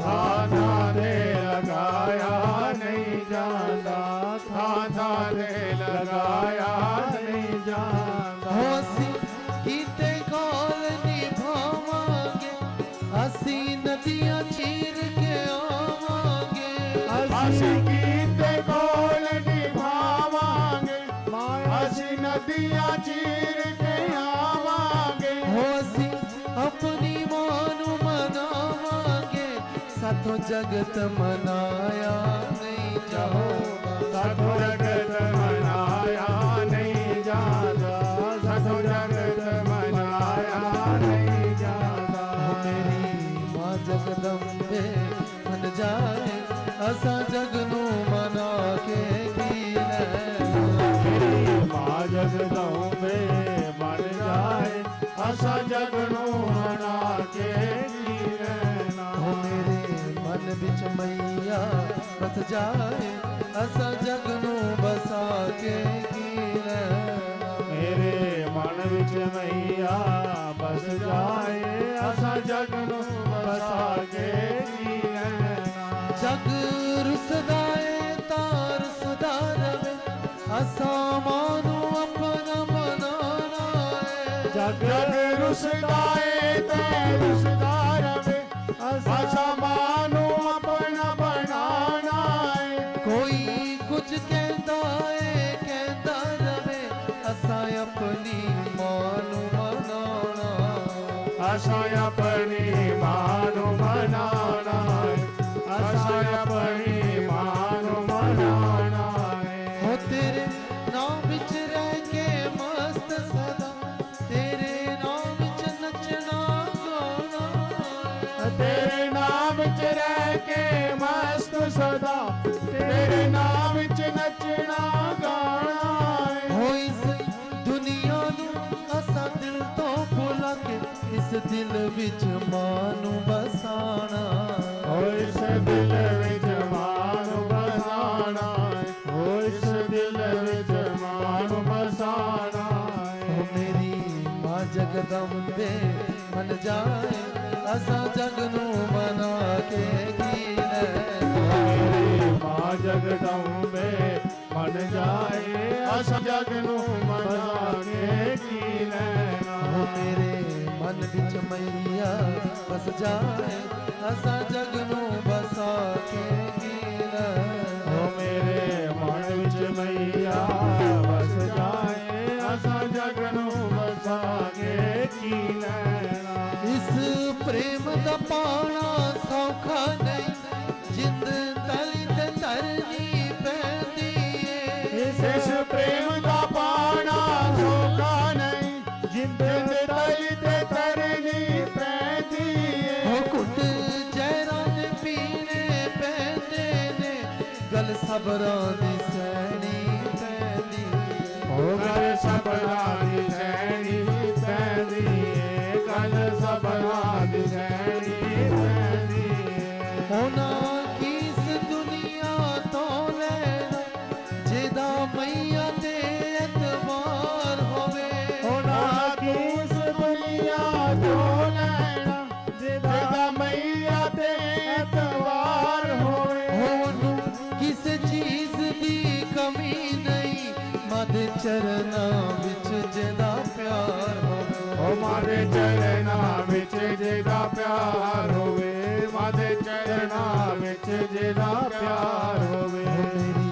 था था दे लगाया नहीं जाता। था था दे लगाया नहीं जाता। हो असी कीते कॉल निभावांगे, असी नदियां चीर के आवांगे। असी कीते कोल निभावांगे, मैया चीर के आवांगे हो असी अपनी मानू मनावांगे साथों जगत मनाया नहीं जाओगा साधु जगत मनाया नहीं जाता साधु जगत मनाया नहीं जाता हो मेरी मां जगदम्बे मन जाए असा जगनू मना के कीने मेरी मां जगदम्बे मन जाए असा जगनू मना के कीना हो मेरे मन बिच मैया बस जाए असा जगनू बसा के कीने मेरे मन विच मैया बस जाए असा जगनू बसा के कीना जग रुसदाए तार सदा रवे असा मानू अपना बनाना है जग रुसदाए ते रुसदा रवे असा मानू अपना बनाना है कोई कुछ कहता रवे असा अपनी मानू मनाना असा अपनी मानू बनाना है असा अपनी मानू बनाना है हो तेरे नाम विच रह के मस्त सदा तेरे नाम विच नचना गाना तेरे नाम च रह के मस्त सदा तेरे नाम च नचना गाना है हो इस दुनिया नू असा दिल तो भुला के इस दिल विच मानू बसाना ओ इस दिल विच मानू बसाना है ओ इस दिल विच मानू बसाना हो है मेरी मां जगदम्बे मन जाए असा जगनू मना के कीने मेरी मां जगदम्बे मन जाए असा जगनू मना के की लेना हो मेरे मन बिच मैया बस जाए असा जगनू बसा के कीने ओ मेरे मन विच मैया बस जाए असा जगनू बसा के की लेना इस प्रेम दा पाना सौखा नहीं जिंद तली ते तरनी पैंदी इस प्रेम का पाना सौखा नहीं जिंद तली ते तरनी पैंदी हो कुट जहरा दे पीने पैंदे ने गल सबरां दी सैनी पैंदी हो गल सबरा दी सैनी पैंदी गल सबरा दी सैनी पैंदी होना किस दुनिया तो लेना जेदा मैया ते एतबार होवे होना किस दुनिया तो लेना जेदा मैया ते एतवार होए होनू किस चीज दी कमी नहीं मद चरना विच जेदा प्यार होवे ओ मारे चरना विच जेदा प्यार होवे मारे चरना विच जेदा प्यार होवे हो मेरी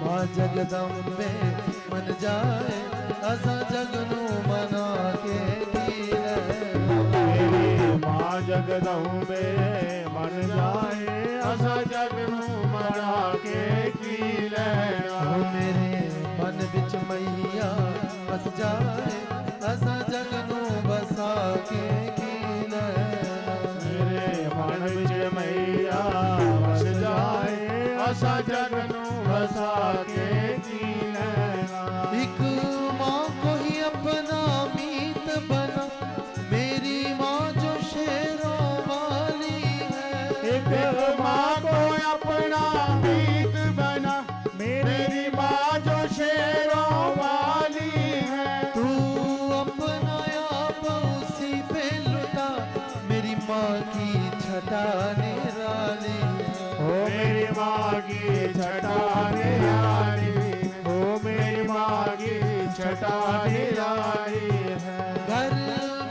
मां जगदम्बे मन जाए असा जगनू मना के कीने मेरी मां जगदम्बे मन जाए असा जगनू मना के की लेना हो मेरे मन बिच मैया बस जाए असा जगनू बसा के कीने मेरे मन विच मैया बस जाए असा जगनू बसा के की लेना एक माँ को ही अपना मीत बना मेरी माँ जो शेरों वाली है एक माँ को अपना मीत बना मेरी माँ जो शेरों वाली है तू अपना आप उसी पे लुटा मेरी माँ की छटा निराली ओ मेरी माँ की छटा निराली ओ मेरी माँ की छटा निराली है घर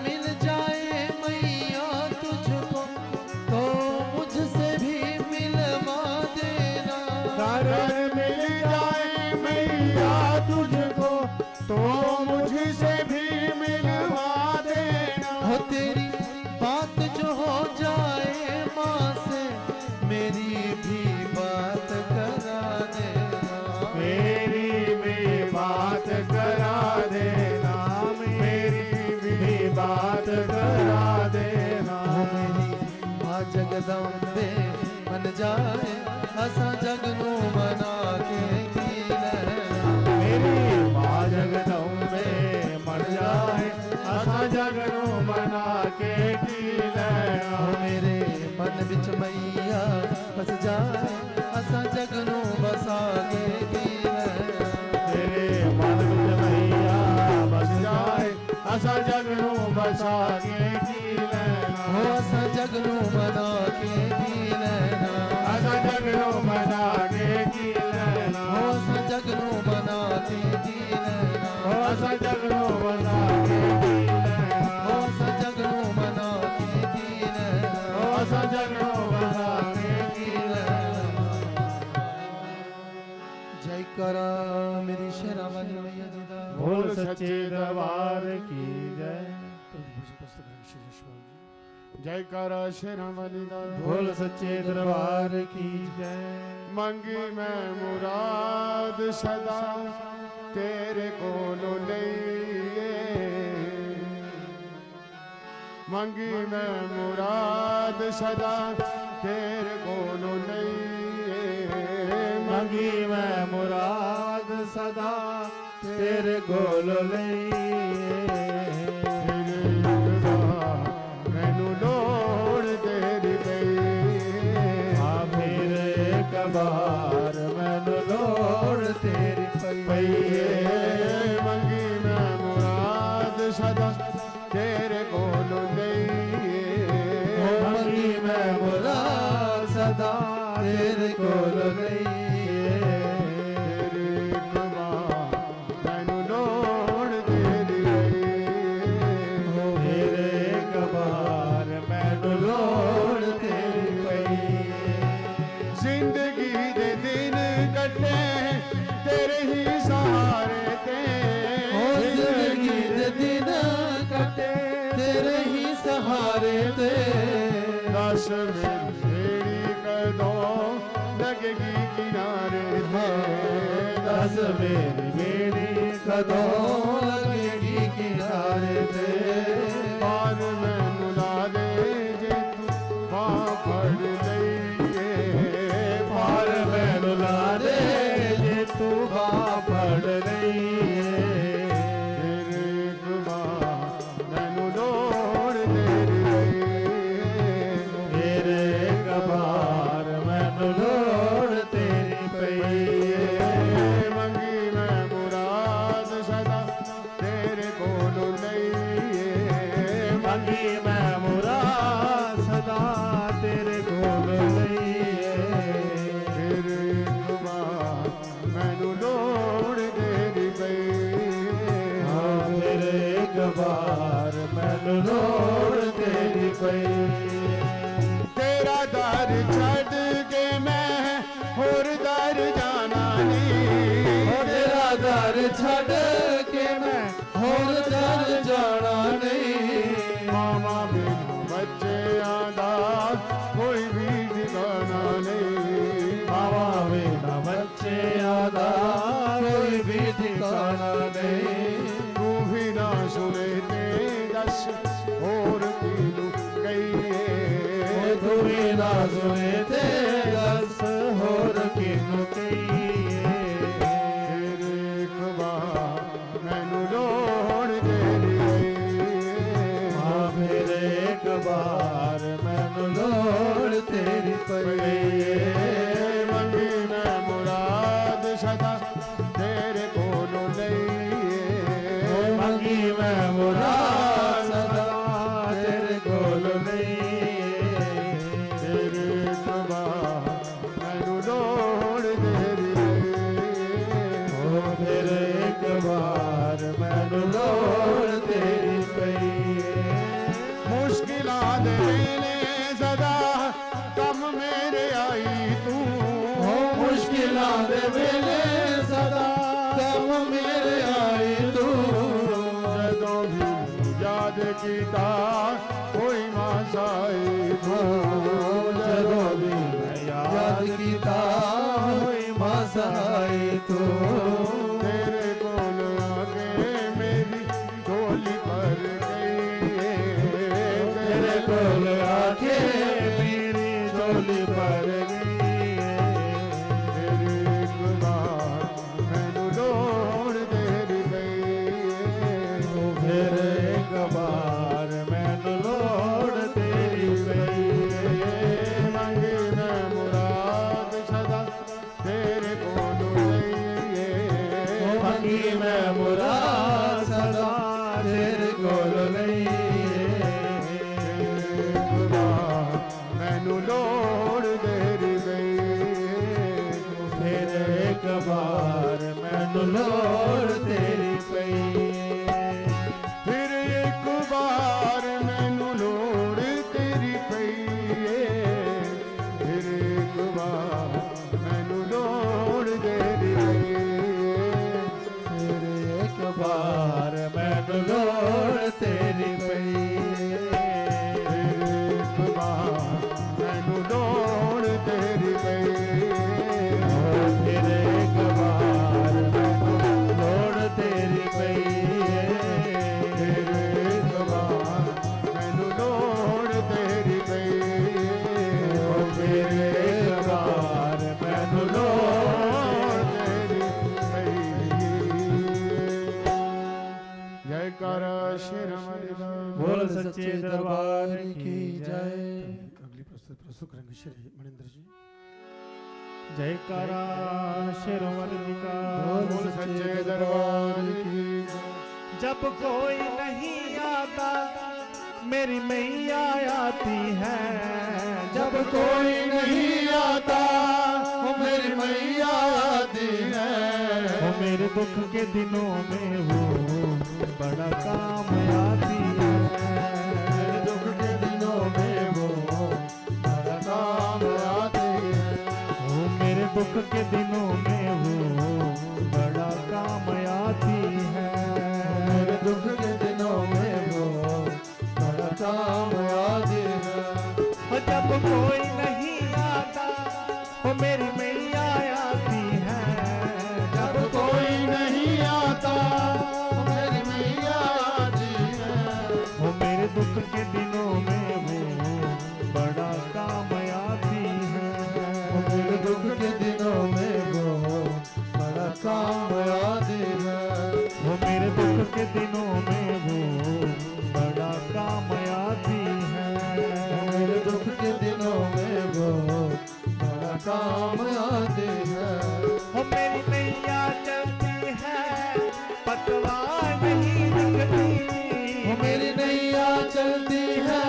मिल जाए मैया तुझको तो मुझसे भी मिलवा देना घर मिल जाए मैया तुझको तो मुझे भी बात करा देना, मेरी भी बात करा देना, मेरी भी बात करा देना। मेरी मां जगदम्बे मन जाए असा जगनू मना के की लैना, मेरी मां जगदम्बे मन जाए असा जगनू मना के की लैना। मेरे मन विच मैया बस जाए असा जगनू बसा के की लैना, तेरे मन विच मैया बस जाए असा जगनू बसा के की लैना। हो असा जगनू मना के की लैना, असा जगनू मना के की लैना। हो असा जगनू मना के की लैना, हो असा जगनू मना के की लैना। हो असा जगनू मना के की लैना, हो असा जगनू मना के की लैना। जय करा मेरी शेरावाली मैया जी दा। बोल सच्चे दरबार की जय। जयकारा शेरां वाली दा। बोल सच्चे दरबार की जय। मंगी मैं मुराद सदा तेरे कोलों लईए, मंगी मैं मुराद सदा तेरे कोलों लईए, मंगी मैं मुराद सदा तेरे कोलों लईए। बार मैनू लोड़ तेरी पईए, मंगी मैं मुराद सदा तेरे कोलों लईए, मंगी मैं मुराद सदा तेरे कोलों लईए। तेरी कृपा मैनू लोड़ तेरी पईए, तेरे कबार मैनू लोड़ तेरी पईए। जिंदगी दे दिन कटे तेरे ही सहारे ते, जिंदगी दे दिन कटे तेरे ही सहारे ते। दस मेरी कदों लगेगी किनारे ते, दस मेरी कदों लगेगी किनारे ते। और मैनू ला दे जे तू बां फड़ लईए, और मैनू ला दे जे तू बां फड़ लईए। तेरे गुमा मैनू लोड़ तेरी तेरे कबार मैनू लोड़ तेरी पईए, मंगी मैं मुराद सदा तेरे कोलों लईए, मंगी मैं मुराद सदा तेरे कोलों लईए। तेरे गुमा मैनू लोड़ तेरी पईए, तेरे कबार मैनू लोड़ तेरी पईए। तेरा दर छड़ के मैं होर दर जाना नहीं, तेरा दर छड़ के मैं होर दर जाना नहीं। मामा बिनु बच्चेआं दा कोई भी ठिकाना नहीं, मामा बिनु बच्चेआं दा कोई भी ठिकाना नहीं। तू भी ना सुने ते दस होर किनू कहिए, तू भी ना सुने ते दस होर किनू कहिए। तेरे खुदा मैनू लोड़ तेरी फिर एक बार मैनू लोड़ तेरी पईए, मंगी मैं मुराद सदा तेरे कोलों लईए, मंगी मैं मुराद सदा तेरे कोलों लईए। तेरे खुदा मैनू लोड़ तेरी फिर एक बार मैनू लोड़ तेरी पईए। मुश्किलां दे वेले सदा कम मेरे आई तू, मुश्किलां दे वेले सदा कम मेरे आई तू। जदों भी याद कीता कोई मासाई तू, जदों भी मैं याद तू तेरे कोल आके मेरी डोली पर गई तेरे कोल आके मेरी डोली पर गई तेरी गुलाम मैनू लोड़ तेरी गई फिर एक बार मैनू लोड़ तेरी गई मंगी मैं मुराद सदा तेरे कोल लईए मंगी मैं मुराद सदा तेरे कोल लईए मैनू लोड़ तेरी गई फिर एक बार मैनू लोड़ तेरी पई फिर एक बार मैनू लोड़ तेरी पई फिर एक बार मैनू लोड़ तेरी पई फिर एक बार मैनू लोड़ तेरी पई फिर एक बार मैनू लोड़ तेरी पई फिर एक बार मैनू लोड़ तेरी पई फिर एक बार मैनू लोड़ तेरी पई फिर एक बार मैनू लोड़ तेरी पई जय कर शिरोमणि बोल सच्चे दरबार की जय। अगली प्रस्तुत करेंगे श्री मणिंद्र जी। जयकारा शिरोमणि का बोल सच्चे दरबार की जब कोई नहीं आता मेरी मैया आती है जब कोई नहीं आता वो मेरी मैया आती है वो मेरे दुख के दिनों में वो बड़ा काम आती है मेरे दुख के दिनों में वो बड़ा काम आती है वो मेरे दुख के दिनों में वो बड़ा काम आती है मेरे दुख के दिनों में वो बड़ा काम आती है और जब कोई नहीं आता वो मेरी मैया आती है जब कोई नहीं आता वो मेरी मैया आती है वो मेरे दुख के दिनों में वो बड़ा काम आती है वो मेरे दुख के दिनों में वो बड़ा काम आती है वो मेरे दुख के दिनों में वो बड़ा काम आती है मेरे दुख के दिनों में वो बड़ा काम आती है वो मेरी मैया चलती है पतवार नहीं दिखती वो मेरी नैया चलती है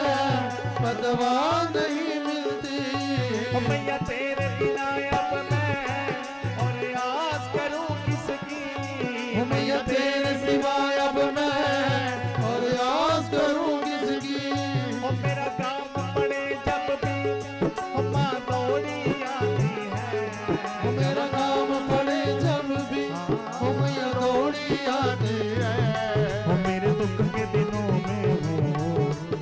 पतवार नहीं मिलती वो मैया तेरे बिना अब मैं और आस करूं किसकी वो मैया तेरे सिवाय अब मैं और आस करूं किसकी वो मेरा काम पड़े जब भी वो माँ दौड़ी आती है वो मेरा काम पड़े जब भी वो मैया दौड़ी आती है वो मेरे दुख के दिनों में वो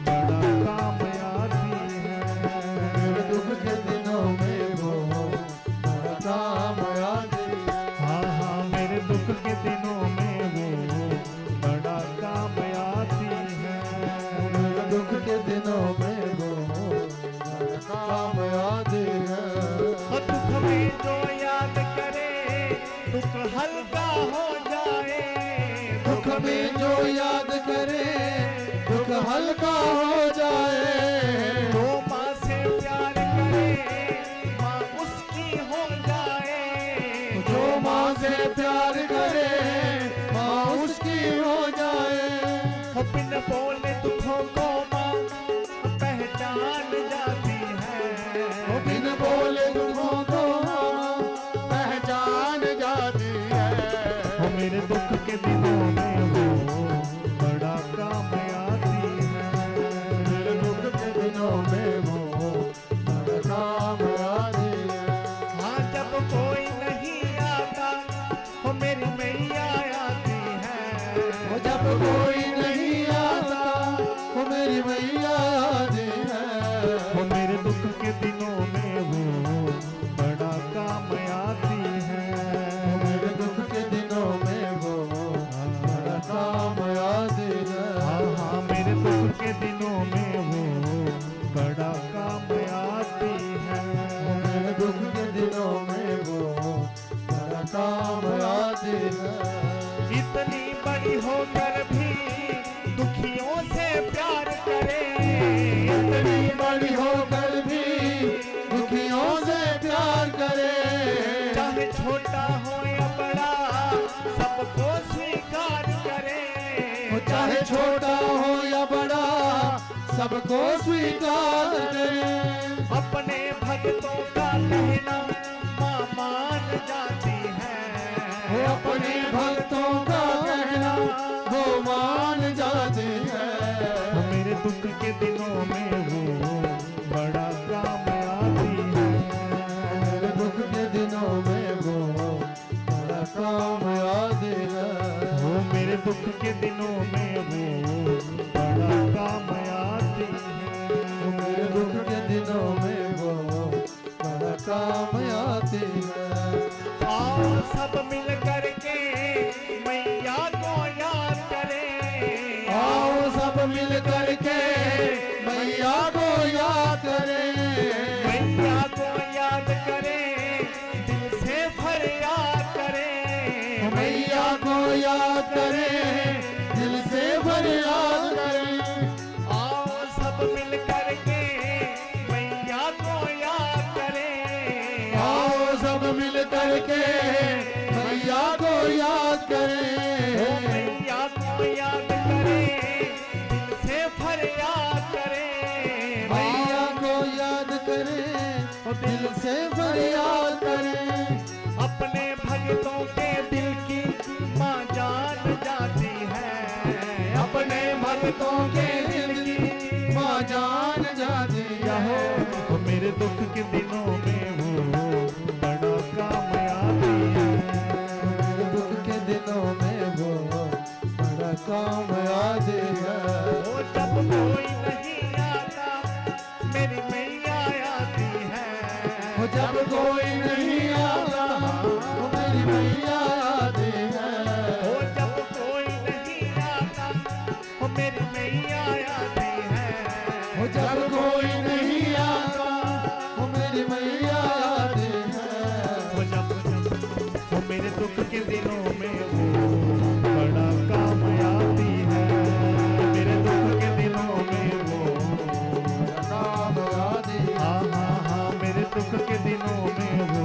बड़ा काम आती है मेरे दुख के दिनों में वो बड़ा काम आती है हाँ हाँ मेरे दुख के दिनों में वो बड़ा काम आती है मेरे दुख के दिनों में वो बड़ा काम आती है और दुख में जो याद करे दुख हल्का हो जाए दुख में जो याद करे दुख हल्का हो जाए जो माँ से प्यार करे माँ उसकी हो जाए जो माँ से प्यार करे माँ उसकी हो जाए वो बिन बोले दुखों को माँ पहचान जाती है वो बिन बोले दुखों को पहचान जाती है वो मेरे दुख के दिनों में वो बड़ा काम आती है मेरे दुख के दिनों में वो बड़ा काम आती है हाँ जब कोई नहीं आता वो मेरी मैया आती है वो जब कोई नहीं आता काम आती है। इतनी बड़ी होकर भी दुखियों से प्यार करे, इतनी बड़ी होकर भी दुखियों से प्यार करे। चाहे छोटा हो या बड़ा सबको स्वीकार करे, चाहे छोटा हो या बड़ा सबको स्वीकार करे। अपने भक्तों का कहना माँ मान जाती है, वो अपने भक्तों का कहना वो मान जाती है। मेरे दुख के दिनों में वो बड़ा काम आती है, मेरे दुख के दिनों में वो बड़ा काम आती है। वो मेरे दुख के दिनों में वो बड़ा काम आती है, वो मेरे दुख के दिनों में वो बड़ा काम आती है। आओ सब मिल करके मैया को याद करें, आओ सब मिल करके मैया को याद करें। मैया को याद करें, दिल से फरियाद करें, मैया को याद करें, दिल से फरियाद करें। आओ सब मिल करके मैया को याद करें, आओ सब मिल करके मैया को याद करें। ओ मैया को याद करें, दिल से फरियाद करें, मैया को याद करें, दिल से फरियाद करें। अपने भक्तों के दिल की माँ जान जाती है, अपने भक्तों के दिल की माँ जान जाती है। वो मेरे दुख के दिनों में वो बड़ा काम आती है, मेरे दुख के दिनों में वो बड़ा काम आती है। वो जब कोई नहीं आता मेरी मैया आती है, वो जब कोई नहीं आता वो मेरी मैया आती है। वो जब कोई नहीं आता वो मेरी मैया आती है, वो जब कोई नहीं आता वो मेरी मैया आती है। वो जब वो मेरे दुख के दिनों में वो बड़ा काम आती है, मेरे दुख के दिनों में वो काम आती है। हाँ हाँ हाँ मेरे दुख के दिनों में वो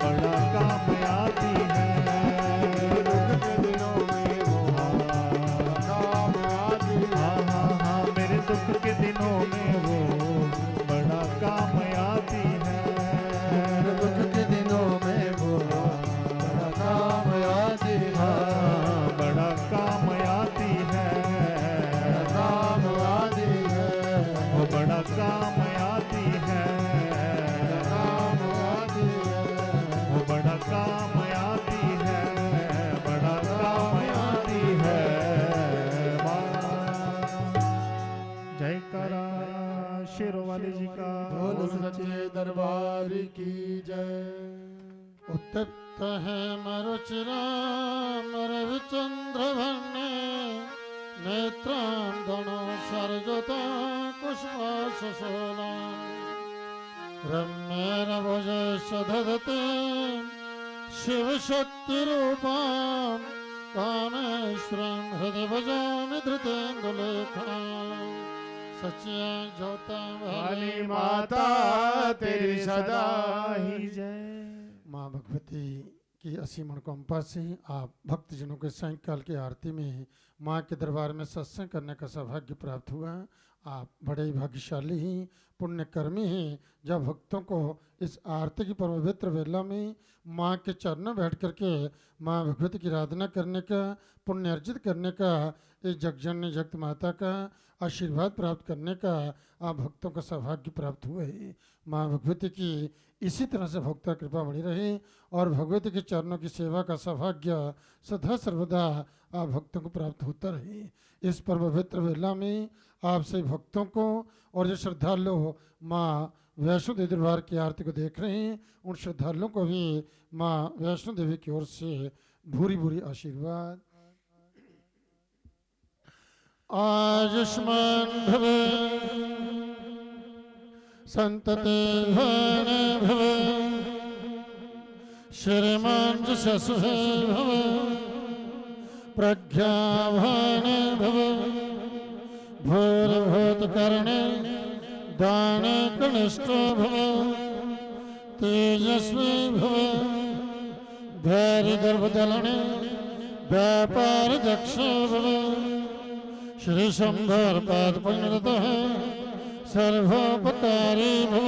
बड़ा काम आती है, मेरे दुख के दिनों में वो काम आती है। हाँ हाँ हाँ मेरे दुख के दिनों में वो बड़ा काम आती है, मेरे दुख के दिनों में वो बड़ा काम आती है। हाँ बड़ा काम आती है, काम आती है। वो बड़ा काम आती है, काम आती है। वो बड़ा काम आती है, बड़ा काम आती है। जयकारा शेरों वाले जी का। बोल सच्चे दरबार की जय। उत्तप्त है मरुचिरा मरविचंद्रवर्णे नेत्रां दणो शरजता कुष्माशशोलां रम्येन भुजैश्च दधते शिवशक्तिरूपां कामेश्वरीं हृदि भजामि धृतेन्दुलेखां सच्चे ज्योतां वाली माता तेरी सदा ही जय। माँ भगवती की असीम अनुकंपा से आप भक्तजनों के सायंकाल की आरती में माँ के दरबार में सत्संग करने का सौभाग्य प्राप्त हुआ। आप बड़े ही भाग्यशाली हैं, पुण्यकर्मी हैं, जब भक्तों को इस आरती की पवित्र वेला में माँ के चरणों बैठ करके माँ भगवती की आराधना करने का, पुण्य अर्जित करने का, इस जगजननी जगत माता का आशीर्वाद प्राप्त करने का आप भक्तों का सौभाग्य प्राप्त हुआ है। माँ भगवती की इसी तरह से भक्तों की कृपा बनी रहे और भगवती के चरणों की सेवा का सौभाग्य सदा सर्वदा आप भक्तों को प्राप्त होता रहे। इस पवित्र वेला में आप सभी भक्तों को और जो श्रद्धालु माँ वैष्णो देवी दरबार की आरती को देख रहे हैं उन श्रद्धालुओं को भी माँ वैष्णो देवी की ओर से भूरी भूरी आशीर्वाद। आयुष्मान भव संतते भव श्रीमान शशुहे भव प्रज्ञाभाने भव भूर्भूतकर्णे दाने कनिष्ठो भव तेजस्वी भव धैर्यगर्भदलने व्यापार दक्ष भव श्री शंभर पाद पुण्यरतः सर्वोपकारी भव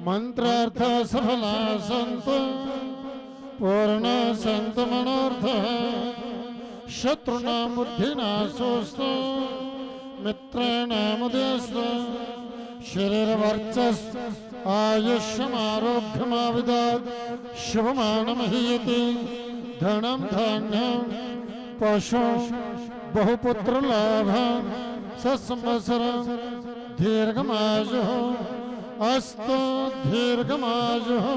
मंत्रार्थ सफला संत पूर्ण संत मनोर्थ शत्रुनां बुद्धिनाशोस्तु मित्राणाम् उदयस्तु शरीरवर्चस् आयुष्यमारोग्यमाविदात् शुभमानमहीयते धनं धान्यं पशु बहुपुत्र लाभ सत्संवत्सरं दीर्घमायुः अस्तु दीर्घमायुः।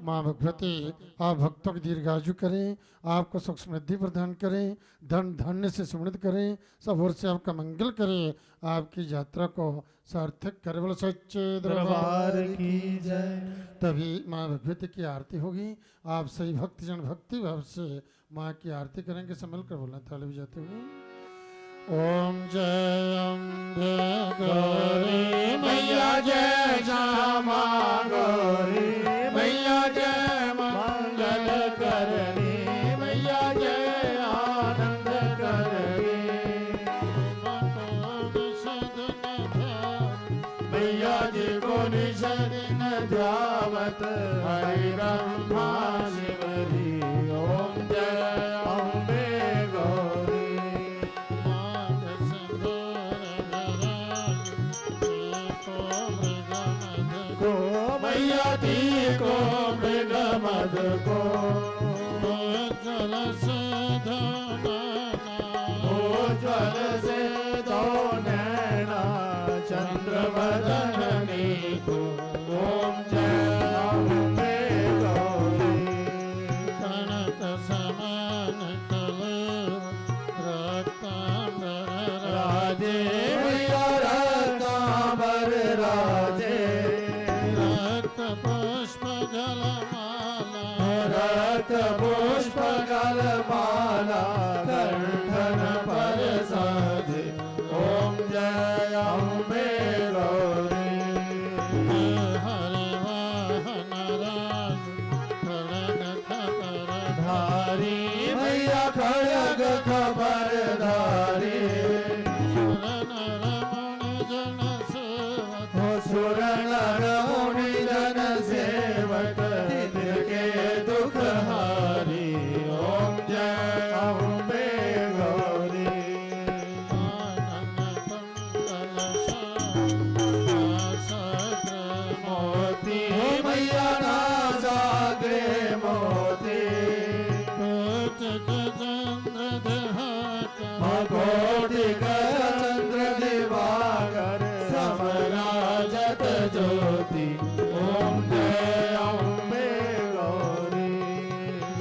माँ भगवती आप भक्तों की दीर्घायु करें, आपको सुख समृद्धि प्रदान करें, धन धान्य से समृद्ध करें, सब ओर से आपका मंगल करें, आपकी यात्रा को सार्थक करे। बोलो सच्चे दरबार की जय। तभी माँ भगवती की आरती होगी। आप सही भक्तजन भक्ति भाव से माँ की आरती करेंगे। सब मिलकर बोलना ताली बजाते हुए। ओम जय अम्बे गौरी मैया जय श्यामा गौरी मैया जय मंगल करनी मैया जय आनंद करनी मैया जी को निषदिन ध्यावत हरि ब्रह्मा शिवरी। ओम जय अम्बे गौरी मैया दी को मृग मद को जल से जल से दो नैना चंद्र बदनी को। ओम जय अम्बे गौरी कनक समान कले रक्तांबर राजे मैया रक्तांबर राजे पुष्प गलमाला कंठन पर साजे। ओम जय अम्बे गौरी हरि वाहन राज खड़ग खबर धारी मैया खड़ग खबर धारी सुर नर मुनि जन सेवक तिनके दुख हारी। ओम जय अम्बे गौरी मोती मैया नासाग्रे मोती चंद्र चंद्र दिवाकर समराजत ज्योति। ओम जय अम्बे गौरी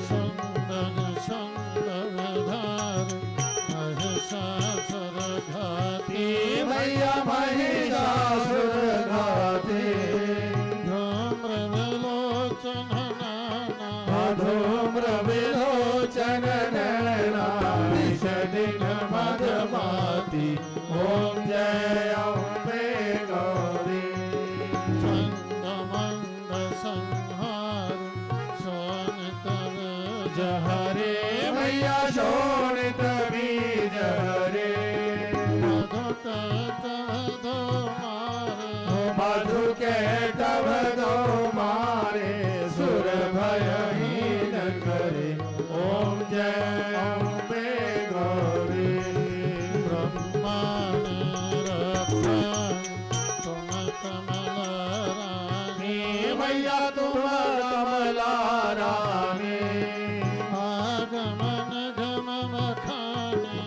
सुंदर सुंदर धार महिषासुर घाती मैया महिषासुर घाती धूम्र विलोचन नैना धूम्र विलोचन नैना निषदिन मदमाती। ओम जय अम्बे गौरी चंद्रमंद संहार शोणित जहरे मैया शोणित बीज हरे मधु के तब दो मारे सुर भयहीन करे। ओम जय अम्बे गौरी मैया तुम कमला रानी आगमन गम बखाने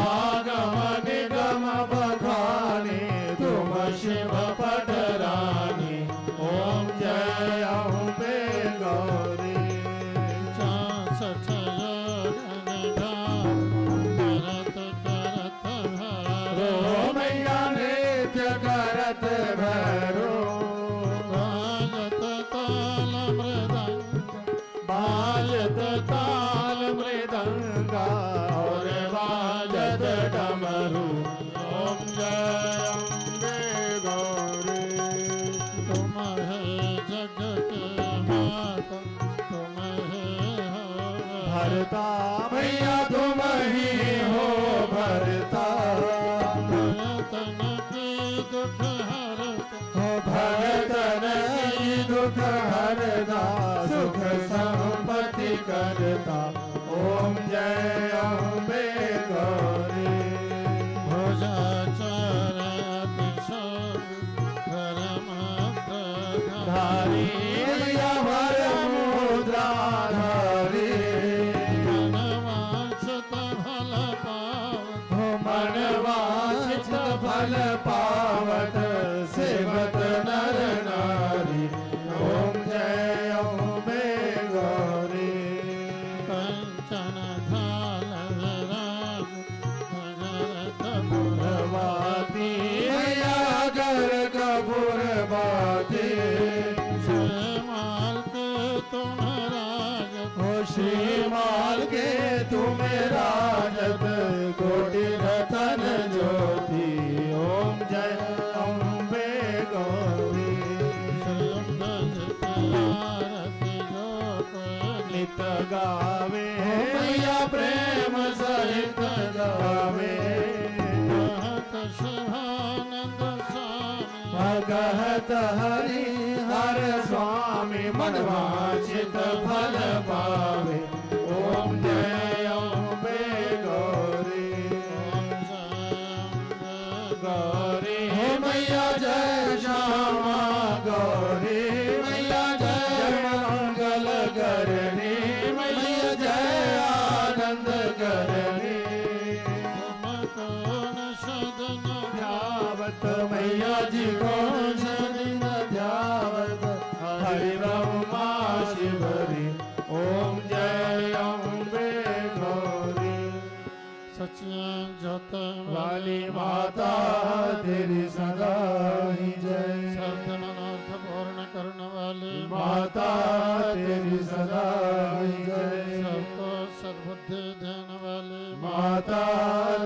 आगमन गम बखाने तुम शिव पटरानी। ओम जय अम्बे गौरी 64 करत करत भरो मैया नृत्य करत भरो ताल है जग के माता तुम ही हो भरता मैया तुम ही हो भरता भगतन की दुख हरता हो भगतन की दुख हरता सुख संपत्ति करता ओम जय अम्बे गौरी भुजाचार अतिशय धारी मैया भर मुद्रा धारी मनवांछित फल पावत हो मनवांछित फल पावत सेवत नर नारी ओम जय अम्बे गौरी कंचन थाल विराज भगरत पुरवाती मैया घर कपूर बाती श्रीमाल के तुम राजत हो श्रीमाल के तुम राजत कोटि रतन ज्योति ओम जय अम्बे गौरी आरती जो कोई नित गावे मैया प्रेम सहित गावे कहत शिवानंद स्वामी कहत हरि हर स्वामी मनवांछित फल पावे ओम जय अम्बे गौरी गौरी हे मैया जय श्यामा गौरी मैया जय मंगल करणी मैया जय आनंद करणी ध्यावत मैया जी को शरण ध्यावत हरि ब्रह्मा शिवरी ओम जय अम्बे गौरी सचिन जोत वाली माता तेरी सदा ही जय सब मनोरथ पूर्ण करने वाली माता तेरी सदा ही जय सबको सद्बुद्धि देने वाली माता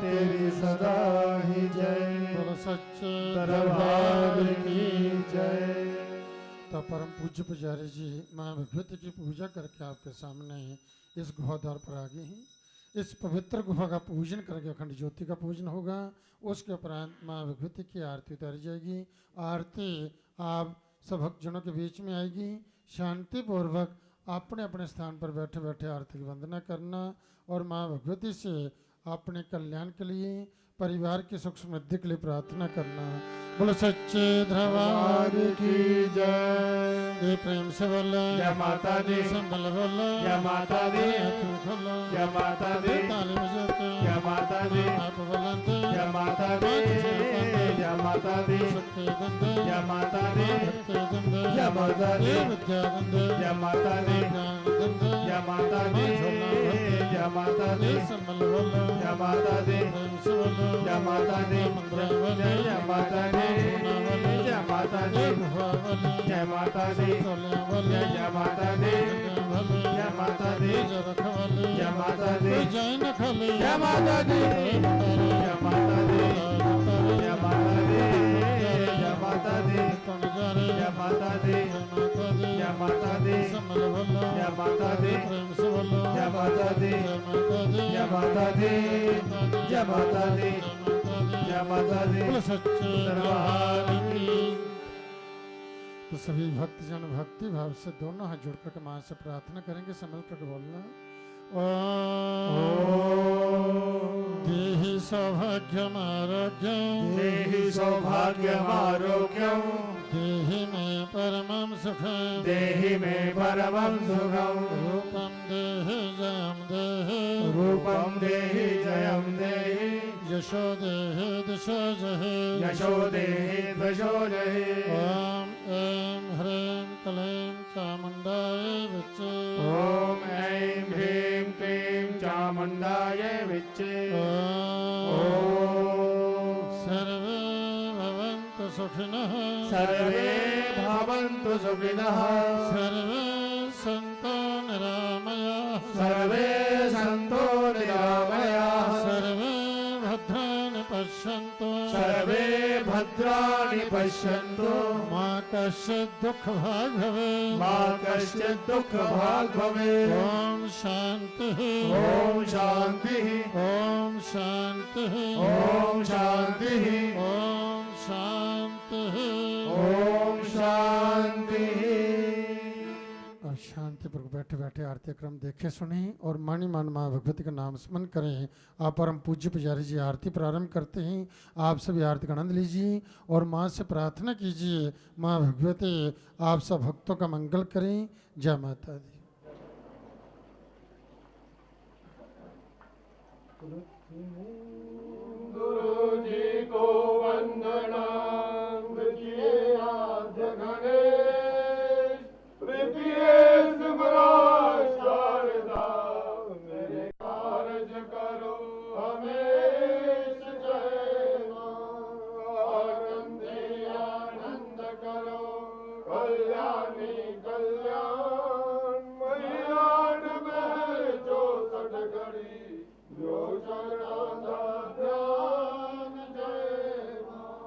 तेरी सदा ही जय बोलो सच्चे दरबार की जय तो परम पूज्य पुजारी जी माँ भगवती की पूजा करके आपके सामने इस गुफाद्वार पर आ गए हैं। इस पवित्र गुफा का पूजन करके अखंड ज्योति का पूजन होगा। उसके उपरांत माँ भगवती की आरती उतारी जाएगी। आरती आप सब भक्तजनों के बीच में आएगी। शांतिपूर्वक अपने अपने स्थान पर बैठे बैठे आरती की वंदना करना और माँ भगवती से अपने कल्याण के लिए परिवार की सुख समृद्धि के लिए प्रार्थना करना। बोलो सच्चे दरबार की जय ये प्रेम से बोलो जय माता दी संभल बोलो जय माता दी हाथों खोलो जय माता दी ताली बजाते जय माता दी आप बुलंदे जय माता दी जय माता दी शक्ति गंदे जय माता दी भक्ति गंदे जय माता दी विद्या गंदे जय माता दी ज्ञान गंदे जय माता दी जय माता दी संभल बोलो जय माता दी प्रेम से बोलो जय माता दी मंगल बोलो जय माता दी जय माता दी भवावली जय माता दी तोले बोले जय माता दी जय माता दी रखवाली जय माता दी जय न खाली जय माता दी जय माता दी जय माता दी जय माता दी जय माता दी जय माता दी संभल बोलो जय माता दी प्रेम से बोलो जय माता दी जय माता दी जय माता दी जय माता दी बोलो सच्चे दरबार की तो सभी भक्तजन भक्ति भाव से दोनों हाथ जोड़कर के मां से प्रार्थना करेंगे। संभल कर बोलना देहि सौभाग्यम आरोग्यम देहि सौभाग्यम आरोग्यम देहि मे परमं सुखम देहि मे परमं सुखम रूपम देहि जयम देहि रूपम देहि जयम देहि यशो देहि दिशो जहि यशो देहि दशो जहि ओम ऐं ह्रीं क्लीं चामुण्डाय विच्चे ओम ऐं ह्रीं क्लीं चामुण्डाय विच्चे सर्वे भवन्तु सुखिनः सर्वे भवन्तु सुखिनः सर्वे सन्तु निरामयाः सर्वे सन्तो निरामयाः सर्वे भद्राणि पश्यन्तु सर्वे भद्रा भद्राणि पश्यन्तु मा कश्चित् दुःख भाग् भवेत् मा कश्चित् दुःख भाग् भवेत् ओम शांति ॐ शान्तिः ओम शांति ॐ शान्तिः ओम शांति ॐ शान्तिः। अब शांति पर बैठे बैठे आरती क्रम देखे सुने और मानी मान माँ भगवती का नाम स्मरण करें। आप परम पूज्य पुजारी जी आरती प्रारंभ करते हैं। आप सभी आरती का आनंद लीजिए और माँ से प्रार्थना कीजिए, माँ भगवती आप सब भक्तों का मंगल करें। जय माता दी। गुरु जी को वंदना द्वितीय आद्य गणेश तृतीय सिमरा शारदा मेरे कार्य करो हमेश जय आनंदी आनंद करो कल्याणी कल्याण मैयान में जो सट घड़ी जो चरणा ध्यान जय मां।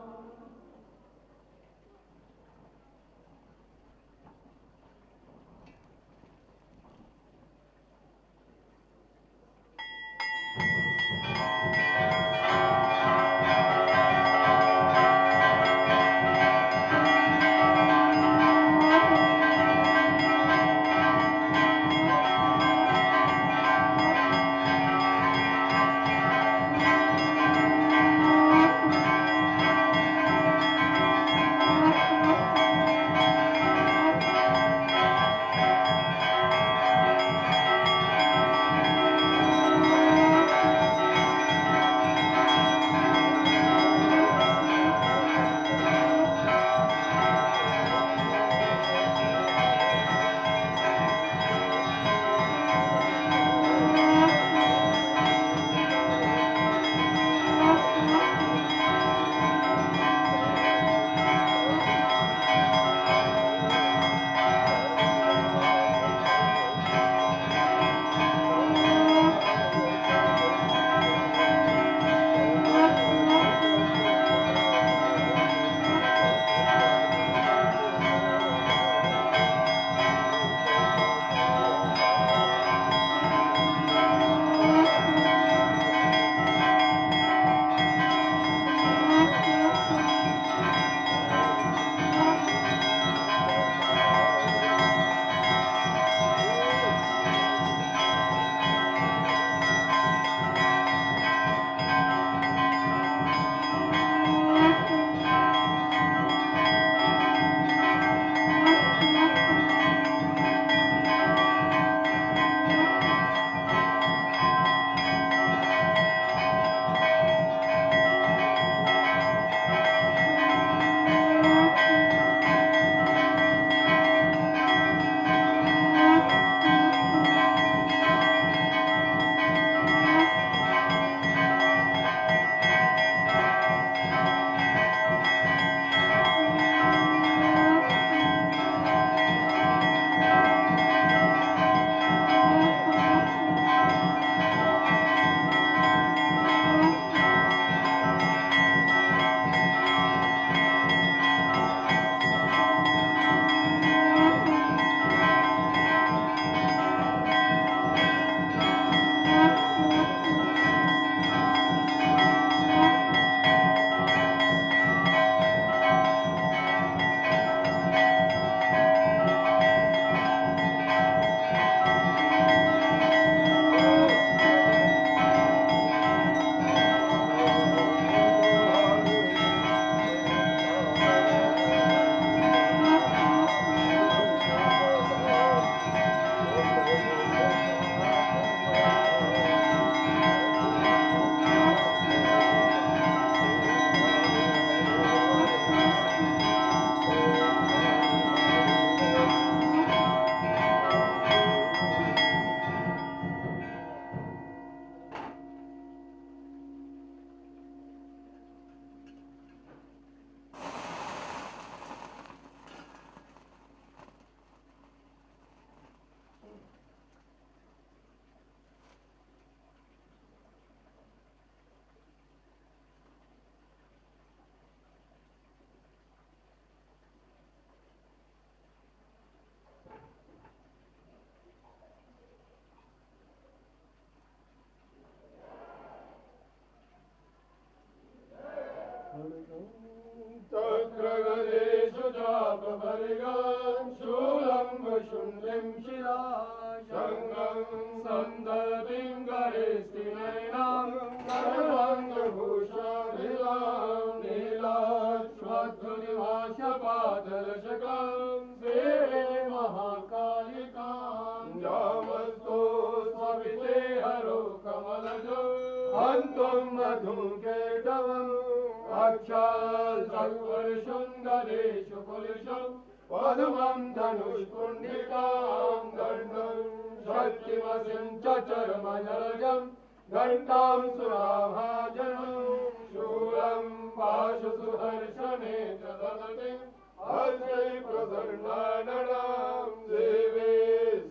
मन्दपिङ्गरेष्टिनयनां सर्वाङ्गभूषाभिलां नीलाश्वत्थुनिवासपादलशकां देवे महाकालिकां जामस्तो सविते हरो कमलजो हन्तुं मधुकेटवम् अक्षाल्सर्वसुन्दरेषु कुलिशं पद्मं धनुष्कुण्डिकां दण्डं शक्तिमसिं च चर्मजलजं घण्टां सुराभाजनं शूलं पाशुसुहर्षणे च ददतिं हस्ते प्रसन्नाननां देवे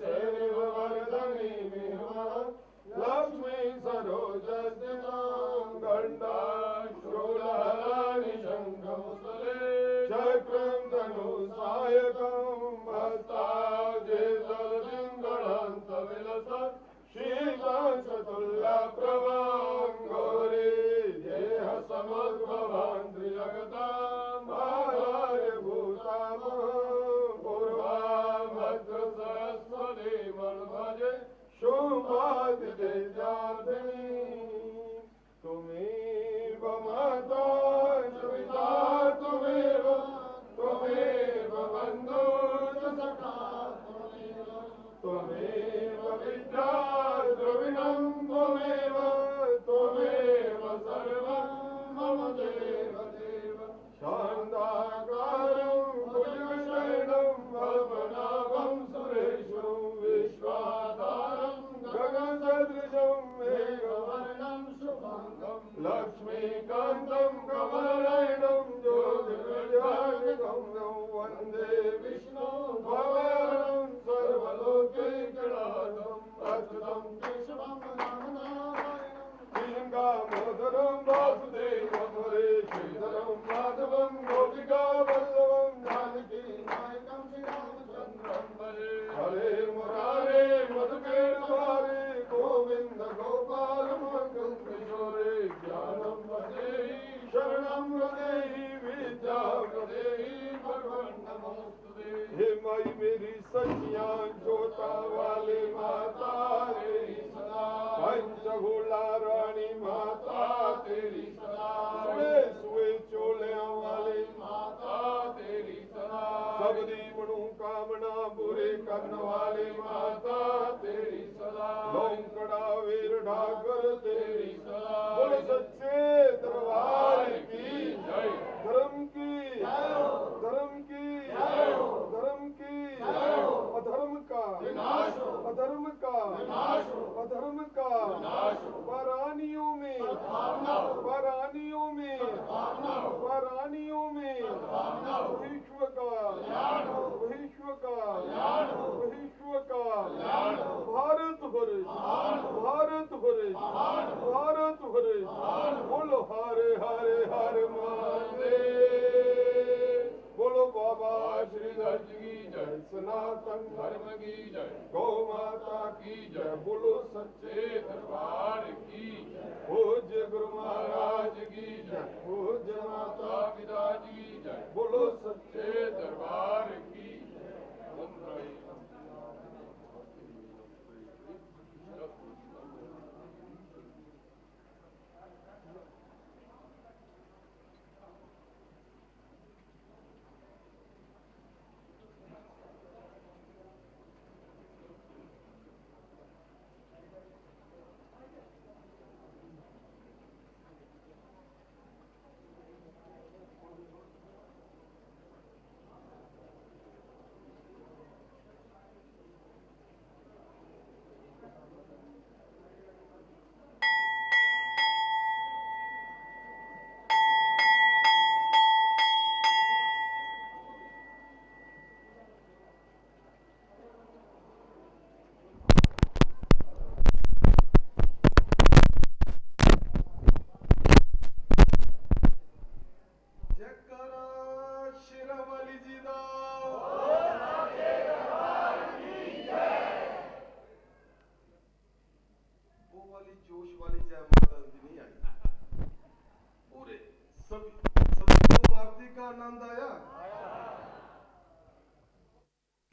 सेविवर्धनीमिह लक्ष्मी सरोजस्थितां गण्डां शूलहराणि शङ्खमुसले चक्रं धनुसायकं हस्ताजेतलपिङ्गळान्तविलसत् शीतां चतुल्यप्रभां गौरी देह समुद्भवां त्रिजगतां आधारभूतां पूर्वां भद्रसरस्वती मन्भजे शुभादितेजार्दिनी त्वमेव माता पिता त्वमेव बन्धु च सखा त्वमेव विद्या द्रविणं त्वमेव सर्वं मम देव शान्ताकारं भुजगशयनं पद्मनाभं सुरेशं विश्वाधारं गगनसदृशं मेघवर्णं शुभाङ्गं लक्ष्मीकान्तं कमलनयनं ज्योतिर्विद्यागम्यं वन्दे विष्णु भवनं सर्वलोकैकनाथं अच्युतं केशवं नामनारायणं दामोदरं वासुदेवं हरे श्रीधरं माधवं गोपिकावल्लभं जानकी नायकं श्रीरामचन्द्रं भजे हरे मुरारे मधुकेतवारे गोविन्द गोपाल मंगल किशोरे ज्ञानं वदेहि शरणं वदेहि विद्यां वदेहि भगवन् नमोस्तुते हे माई मेरी सखियां जोता वाली माता तेरी सदा पंचभूला रानी माता तेरी सदा सुए सुए चोलियां वाली माता तेरी सदा सबदी मनोकामना पूरे करने वाली माता तेरी सदा लौंकड़ा वीर ढाकर तेरी सदा बोल सच्चे दरबार की जय धर्म की धर्म की धर्म की अधर्म का विनाश अधर्म का विनाश अधर्म का विनाश वारानियों में वारानियों में वारानियों में विश्व का विश्व का विश्व का भारत भरे भारत भरे भारत भरे बोलो हरे हरे हरे महादेव बोलो बाबा श्रीधर जी की जय सनातन धर्म की जय गौ माता की जय बोलो सच्चे दरबार की पूज्य गुरु महाराज की जय पूज्य माता पिता जी की जय बोलो सच्चे दरबार की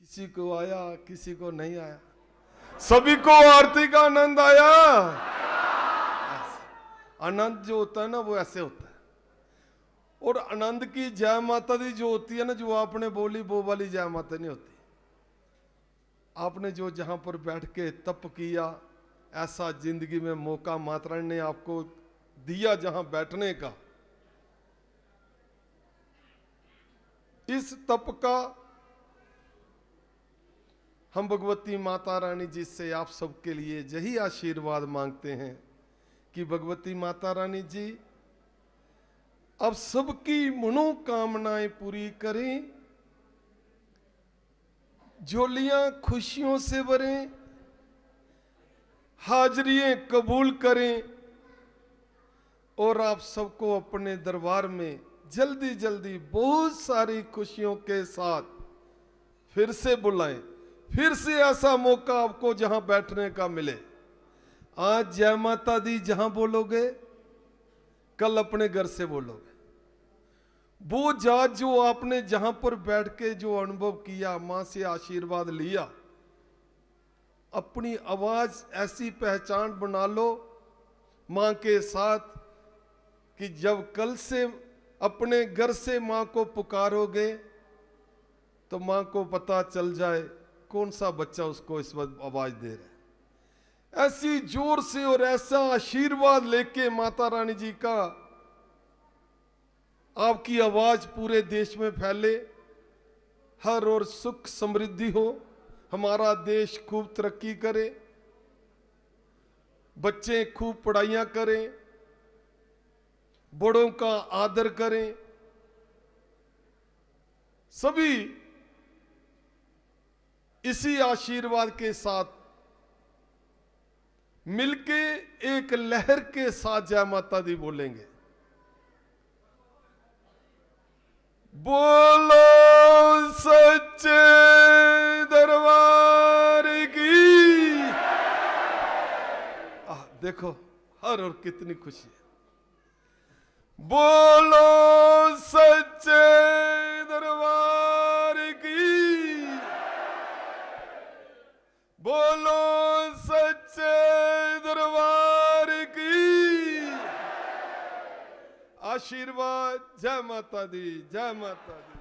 किसी को आया किसी को नहीं आया, सभी को आरती का आनंद आया। आनंद जो होता है ना वो ऐसे होता है। और आनंद की जय माता दी जो होती है ना, जो आपने बोली वो वाली जय माता नहीं होती। आपने जो जहां पर बैठ के तप किया, ऐसा जिंदगी में मौका माता रानी ने आपको दिया जहां बैठने का, इस तप का हम भगवती माता रानी जी से आप सबके लिए यही आशीर्वाद मांगते हैं कि भगवती माता रानी जी अब सबकी मनोकामनाएं पूरी करें, झोलियां खुशियों से भरें, हाजरियां कबूल करें और आप सबको अपने दरबार में जल्दी जल्दी बहुत सारी खुशियों के साथ फिर से बुलाएं। फिर से ऐसा मौका आपको जहां बैठने का मिले। आज जय माता दी जहां बोलोगे, कल अपने घर से बोलोगे। वो जात जो आपने जहां पर बैठ के जो अनुभव किया, मां से आशीर्वाद लिया, अपनी आवाज ऐसी पहचान बना लो मां के साथ कि जब कल से अपने घर से मां को पुकारोगे तो मां को पता चल जाए कौन सा बच्चा उसको इस वक्त आवाज दे रहा है। ऐसी जोर से और ऐसा आशीर्वाद लेके माता रानी जी का आपकी आवाज पूरे देश में फैले, हर और सुख समृद्धि हो, हमारा देश खूब तरक्की करे, बच्चे खूब पढ़ाइयां करें, बड़ों का आदर करें, सभी इसी आशीर्वाद के साथ मिलके एक लहर के साथ जय माता दी बोलेंगे। बोलो सच्चे दरबार की। देखो हर और कितनी खुशी है। बोलो सच्चे दरबार की, बोलो सच्चे दरबार की। आशीर्वाद। जय माता दी, जय माता दी।